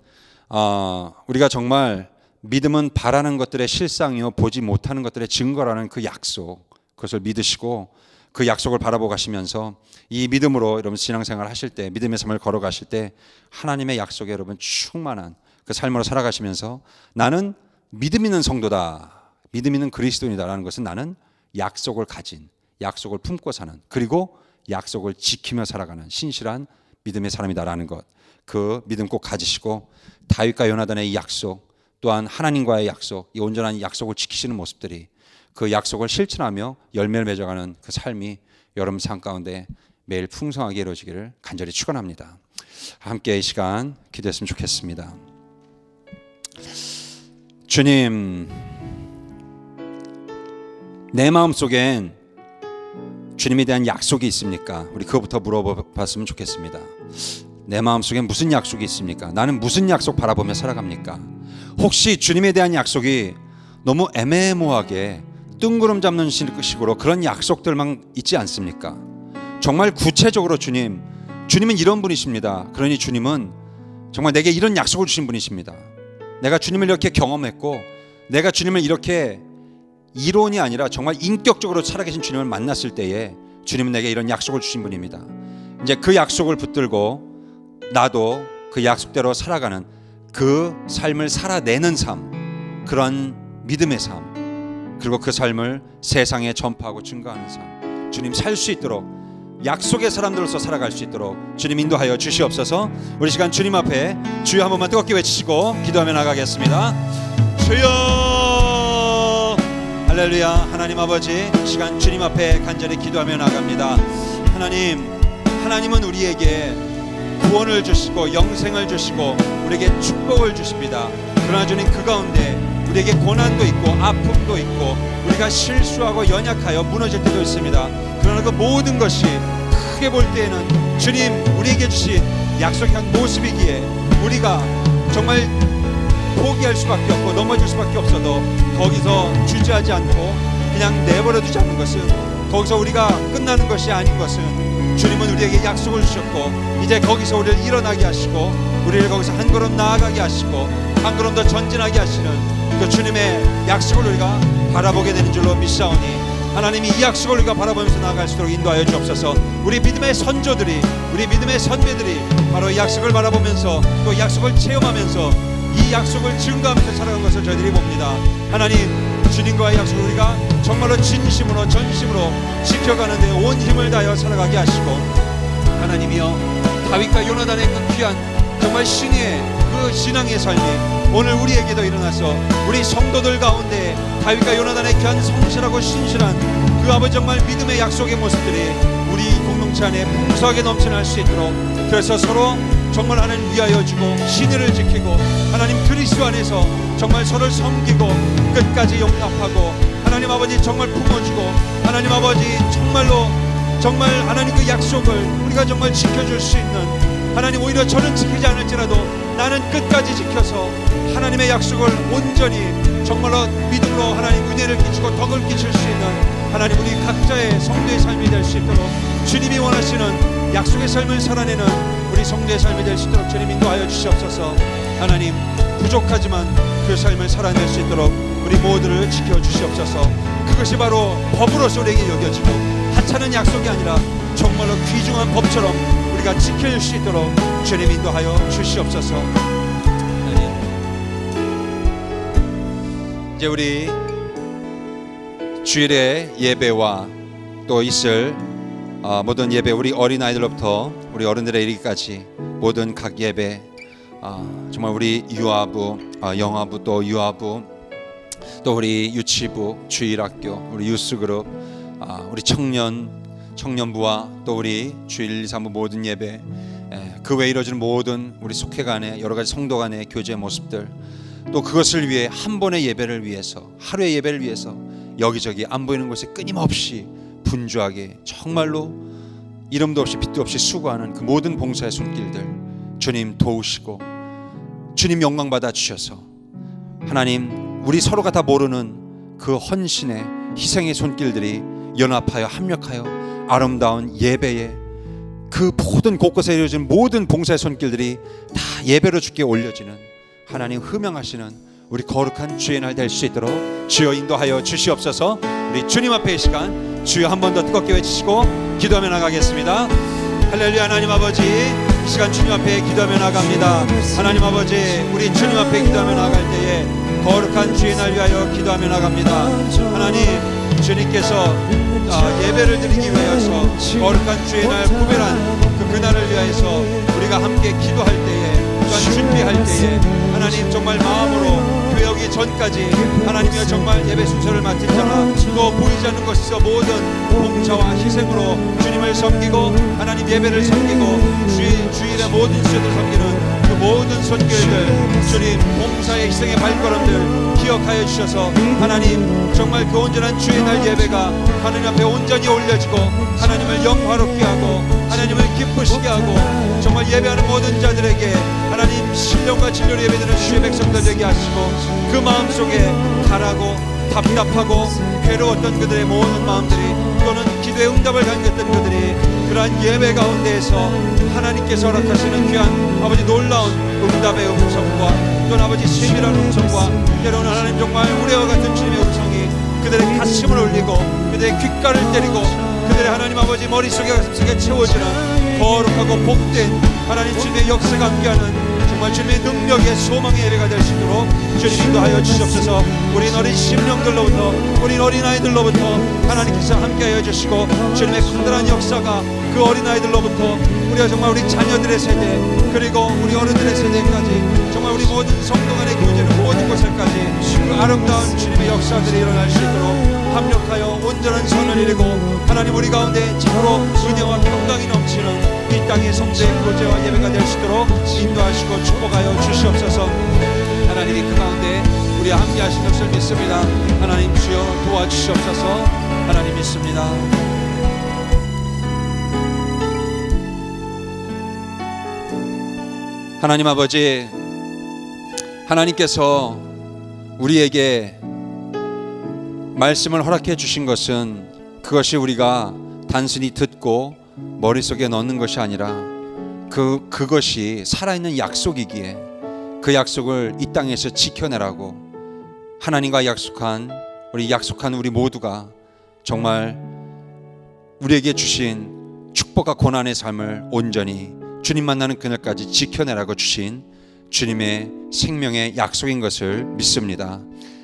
우리가 정말 믿음은 바라는 것들의 실상이요 보지 못하는 것들의 증거라는 그 약속 그것을 믿으시고 그 약속을 바라보고 가시면서 이 믿음으로 여러분 신앙생활 하실 때 믿음의 삶을 걸어가실 때 하나님의 약속에 여러분 충만한 그 삶으로 살아가시면서 나는 믿음 있는 성도다 믿음 있는 그리스도인이다라는 것은 나는 약속을 가진 약속을 품고 사는 그리고 약속을 지키며 살아가는 신실한 믿음의 사람이다라는 것 그 믿음 꼭 가지시고 다윗과 요나단의 이 약속 또한 하나님과의 약속 이 온전한 약속을 지키시는 모습들이 그 약속을 실천하며 열매를 맺어가는 그 삶이 여러분 삶 가운데 매일 풍성하게 이루어지기를 간절히 축원합니다. 함께 이 시간 기도했으면 좋겠습니다. 주님 내 마음속엔 주님에 대한 약속이 있습니까? 우리 그거부터 물어봤으면 좋겠습니다. 내 마음속에 무슨 약속이 있습니까? 나는 무슨 약속 바라보며 살아갑니까? 혹시 주님에 대한 약속이 너무 애매모호하게 뜬구름 잡는 식으로 그런 약속들만 있지 않습니까? 정말 구체적으로 주님은 이런 분이십니다. 그러니 주님은 정말 내게 이런 약속을 주신 분이십니다. 내가 주님을 이렇게 경험했고 내가 주님을 이렇게 이론이 아니라 정말 인격적으로 살아계신 주님을 만났을 때에 주님은 내게 이런 약속을 주신 분입니다. 이제 그 약속을 붙들고 나도 그 약속대로 살아가는 그 삶을 살아내는 삶 그런 믿음의 삶 그리고 그 삶을 세상에 전파하고 증거하는 삶 주님 살 수 있도록 약속의 사람들로서 살아갈 수 있도록 주님 인도하여 주시옵소서. 우리 시간 주님 앞에 주여 한 번만 뜨겁게 외치시고 기도하며 나가겠습니다. 주여 할렐루야. 하나님 아버지, 이 시간 주님 앞에 간절히 기도하며 나갑니다. 하나님은 우리에게 구원을 주시고 영생을 주시고 우리에게 축복을 주십니다. 그러나 주님, 그 가운데 우리에게 고난도 있고 아픔도 있고 우리가 실수하고 연약하여 무너질 때도 있습니다. 그러나 그 모든 것이 크게 볼 때에는 주님 우리에게 주신 약속한 모습이기에 우리가 정말 포기할 수밖에 없고 넘어질 수밖에 없어도 거기서 주저하지 않고 그냥 내버려 두지 않는 것은, 거기서 우리가 끝나는 것이 아닌 것은 주님은 우리에게 약속을 주셨고 이제 거기서 우리를 일어나게 하시고 우리를 거기서 한 걸음 나아가게 하시고 한 걸음 더 전진하게 하시는 그 주님의 약속을 우리가 바라보게 되는 줄로 믿사오니 하나님이 이 약속을 우리가 바라보면서 나아갈 수 있도록 인도하여 주옵소서. 우리 믿음의 선조들이, 우리 믿음의 선배들이 바로 이 약속을 바라보면서 또 약속을 체험하면서 이 약속을 증거하면서 살아간 것을 저희들이 봅니다. 하나님, 주님과의 약속을 우리가 정말로 진심으로 전심으로 지켜가는데 온 힘을 다하여 살아가게 하시고, 하나님이여 다윗과 요나단의 그 귀한 정말 신의 그 신앙의 삶이 오늘 우리에게도 일어나서 우리 성도들 가운데 다윗과 요나단의 귀한 성실하고 신실한 그 아버지 정말 믿음의 약속의 모습들이 우리 공동체 안에 풍성하게 넘쳐날 수 있도록, 그래서 서로 정말 하나님 위하여 주고 신의를 지키고 하나님 그리스도 안에서 정말 서로를 섬기고 끝까지 용납하고 하나님 아버지 정말 품어주고 하나님 아버지 정말로 정말 하나님 그 약속을 우리가 정말 지켜줄 수 있는, 하나님 오히려 저는 지키지 않을지라도 나는 끝까지 지켜서 하나님의 약속을 온전히 정말로 믿음으로 하나님 은혜를 끼치고 덕을 끼칠 수 있는 하나님 우리 각자의 성도의 삶이 될 수 있도록 주님이 원하시는 약속의 삶을 살아내는 우리 성도의 삶이 될 수 있도록 주님 인도하여 주시옵소서. 하나님 부족하지만 그 삶을 살아낼 수 있도록 우리 모두를 지켜주시옵소서. 그것이 바로 법으로서 우리에게 여겨지고 하찮은 약속이 아니라 정말로 귀중한 법처럼 우리가 지킬 수 있도록 주님 인도하여 주시옵소서. 하나님, 이제 우리 주일의 예배와 또 있을 모든 예배, 우리 어린아이들로부터 우리 어른들의 이르기까지 모든 각 예배, 정말 우리 유아부, 영아부, 또 유아부, 또 우리 유치부, 주일학교, 우리 유스그룹, 우리 청년부와 또 우리 주일 사무 모든 예배, 그 외에 이루어지는 모든 우리 속회 간의 여러 가지 성도 간의 교제의 모습들, 또 그것을 위해 한 번의 예배를 위해서, 하루의 예배를 위해서 여기저기 안 보이는 곳에 끊임없이 분주하게 정말로 이름도 없이 빛도 없이 수고하는 그 모든 봉사의 손길들 주님 도우시고 주님 영광 받아 주셔서 하나님 우리 서로가 다 모르는 그 헌신의 희생의 손길들이 연합하여 합력하여 아름다운 예배에 그 모든 곳곳에 이루어진 모든 봉사의 손길들이 다 예배로 주께 올려지는 하나님 흐명하시는 우리 거룩한 주의 날 될 수 있도록 주여 인도하여 주시옵소서. 우리 주님 앞에 이 시간 주여 한 번 더 뜨겁게 외치시고 기도하며 나가겠습니다. 할렐루야. 하나님 아버지, 이 시간 주님 앞에 기도하며 나갑니다. 하나님 아버지, 우리 주님 앞에 기도하며 나갈 때에 거룩한 주의 날 위하여 기도하며 나갑니다. 하나님, 주님께서 예배를 드리기 위해서 거룩한 주의 날 구별한 그날을 위하여서 우리가 함께 기도할 때에 또한 준비할 때에 하나님 정말 마음으로 교회 오기 전까지 하나님이여 정말 예배 순서를 맡은 자가 또 보이지 않는 곳에서 모든 봉사와 희생으로 주님을 섬기고 하나님 예배를 섬기고 주일의 모든 수요를 섬기는 그 모든 손길들 주님 봉사의 희생의 발걸음들 기억하여 주셔서 하나님 정말 그 온전한 주의 날 예배가 하나님 앞에 온전히 올려지고 하나님을 영화롭게 하고 하나님을 기쁘시게 하고 정말 예배하는 모든 자들에게 하나님 신령과 진료로 예배드리는 주의 백성들 되게 하시고 그 마음속에 가라고 답답하고 괴로웠던 그들의 모든 마음들이 또는 기도의 응답을 간겼던 그들이 그러한 예배 가운데에서 하나님께서 허락하시는 귀한 아버지 놀라운 응답의 음성과 또는 아버지 세밀한 음성과 때로는 하나님 정말 우레와 같은 주님의 음성이 그들의 가슴을 울리고 그들의 귓가를 때리고 그들의 하나님 아버지 머릿속에 가슴속에 채워지는 거룩하고 복된 하나님 주님의 역사가 함께하는 정말 주님의 능력의 소망의 예배가 될 수 있도록 주님 인도하여 주시옵소서. 우리 어린 심령들로부터 우리 어린아이들로부터 하나님께서 함께하여 주시고 주님의 큰단한 역사가 그 어린아이들로부터 우리가 정말 우리 자녀들의 세대 그리고 우리 어른들의 세대까지 정말 우리 모든 성도 간의 교제는 모든 곳에까지 그 아름다운 주님의 역사들이 일어날 수 있도록 합력하여 온전한 선을 이루고 하나님 우리 가운데 참으로 은혜와 평강이 넘치는 이 땅의 성도의 교제와 예배가 될 수 있도록 인도하시고 축복하여 주시옵소서. 하나님이 그 가운데 우리와 함께 하신 것을 믿습니다. 하나님 주여 도와주시옵소서. 하나님 믿습니다. 하나님 아버지, 하나님께서 우리에게 말씀을 허락해 주신 것은 그것이 우리가 단순히 듣고 머릿속에 넣는 것이 아니라 그것이 살아있는 약속이기에 그 약속을 이 땅에서 지켜내라고 하나님과 약속한 우리 모두가 정말 우리에게 주신 축복과 고난의 삶을 온전히 주님 만나는 그날까지 지켜내라고 주신 주님의 생명의 약속인 것을 믿습니다.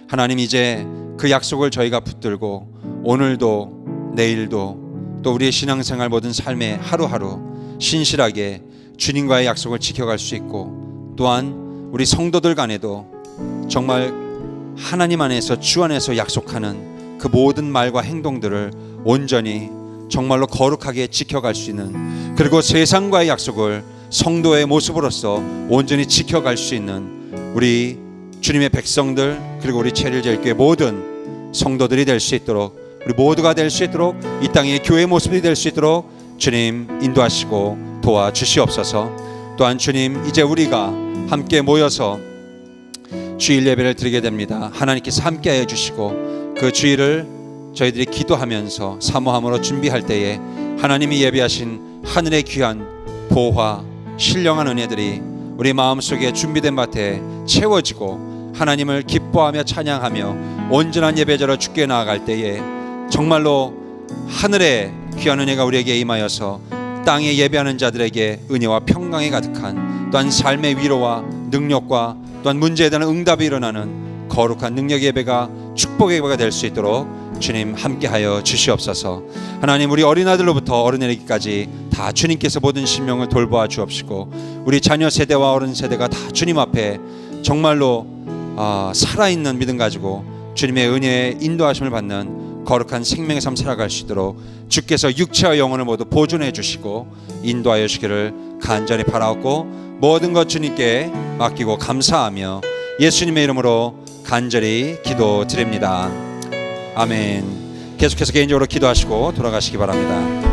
하나님 이제 그 약속을 저희가 붙들고 오늘도 내일도 또 우리의 신앙생활 모든 삶의 하루하루 신실하게 주님과의 약속을 지켜갈 수 있고 또한 우리 성도들 간에도 정말 하나님 안에서 주 안에서 약속하는 그 모든 말과 행동들을 온전히 정말로 거룩하게 지켜갈 수 있는 그리고 세상과의 약속을 성도의 모습으로서 온전히 지켜갈 수 있는 우리 주님의 백성들 그리고 우리 체릴제일교회 모든 성도들이 될 수 있도록 우리 모두가 될 수 있도록 이 땅의 교회의 모습이 될 수 있도록 주님 인도하시고 도와주시옵소서. 또한 주님 이제 우리가 함께 모여서 주일 예배를 드리게 됩니다. 하나님께서 함께해 주시고 그 주일을 저희들이 기도하면서 사모함으로 준비할 때에 하나님이 예비하신 하늘의 귀한 보화 신령한 은혜들이 우리 마음속에 준비된 밭에 채워지고 하나님을 기뻐하며 찬양하며 온전한 예배자로 주께 나아갈 때에 정말로 하늘의 귀한 은혜가 우리에게 임하여서 땅에 예배하는 자들에게 은혜와 평강이 가득한 또한 삶의 위로와 능력과 또한 문제에 대한 응답이 일어나는 거룩한 능력의 예배가 축복의 예배가 될 수 있도록 주님 함께하여 주시옵소서. 하나님 우리 어린아들로부터 어른에게까지 다 주님께서 모든 신명을 돌보아 주옵시고 우리 자녀 세대와 어른 세대가 다 주님 앞에 정말로 살아있는 믿음 가지고 주님의 은혜의 인도하심을 받는 거룩한 생명의 삶 살아갈 수 있도록 주께서 육체와 영혼을 모두 보존해 주시고 인도하여 주시기를 간절히 바라옵고 모든 것 주님께 맡기고 감사하며 예수님의 이름으로 간절히 기도드립니다. 아멘. 계속해서 개인적으로 기도하시고 돌아가시기 바랍니다.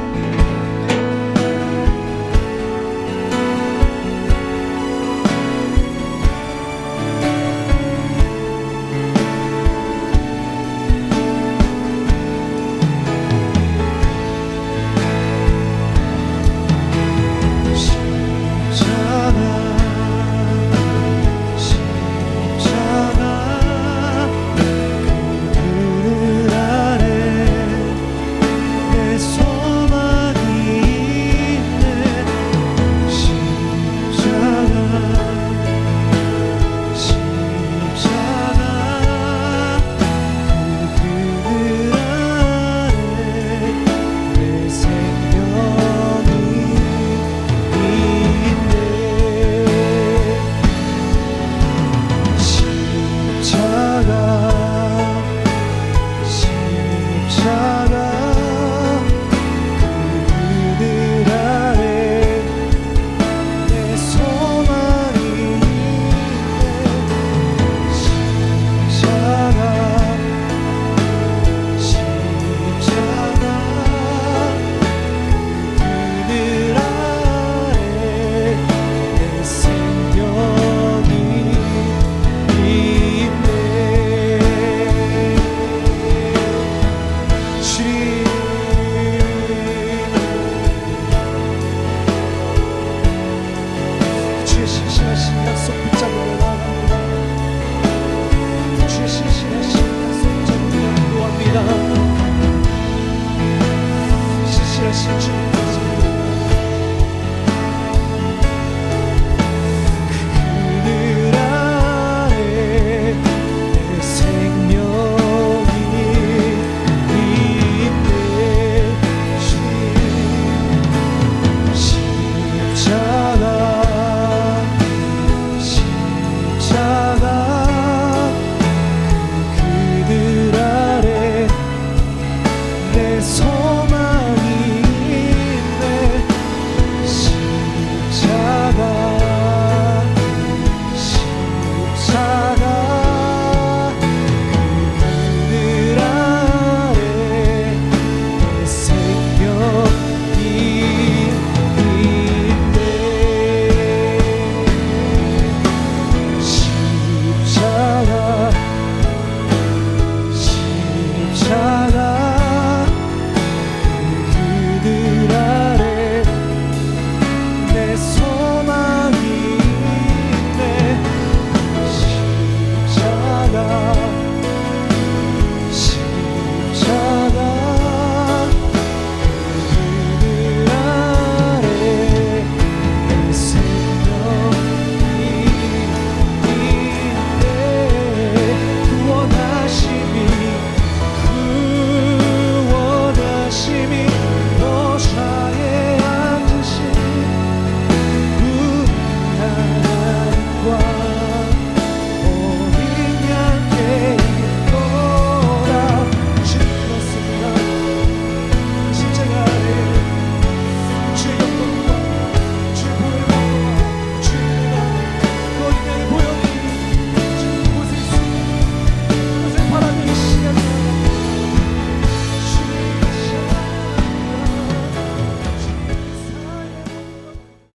내 손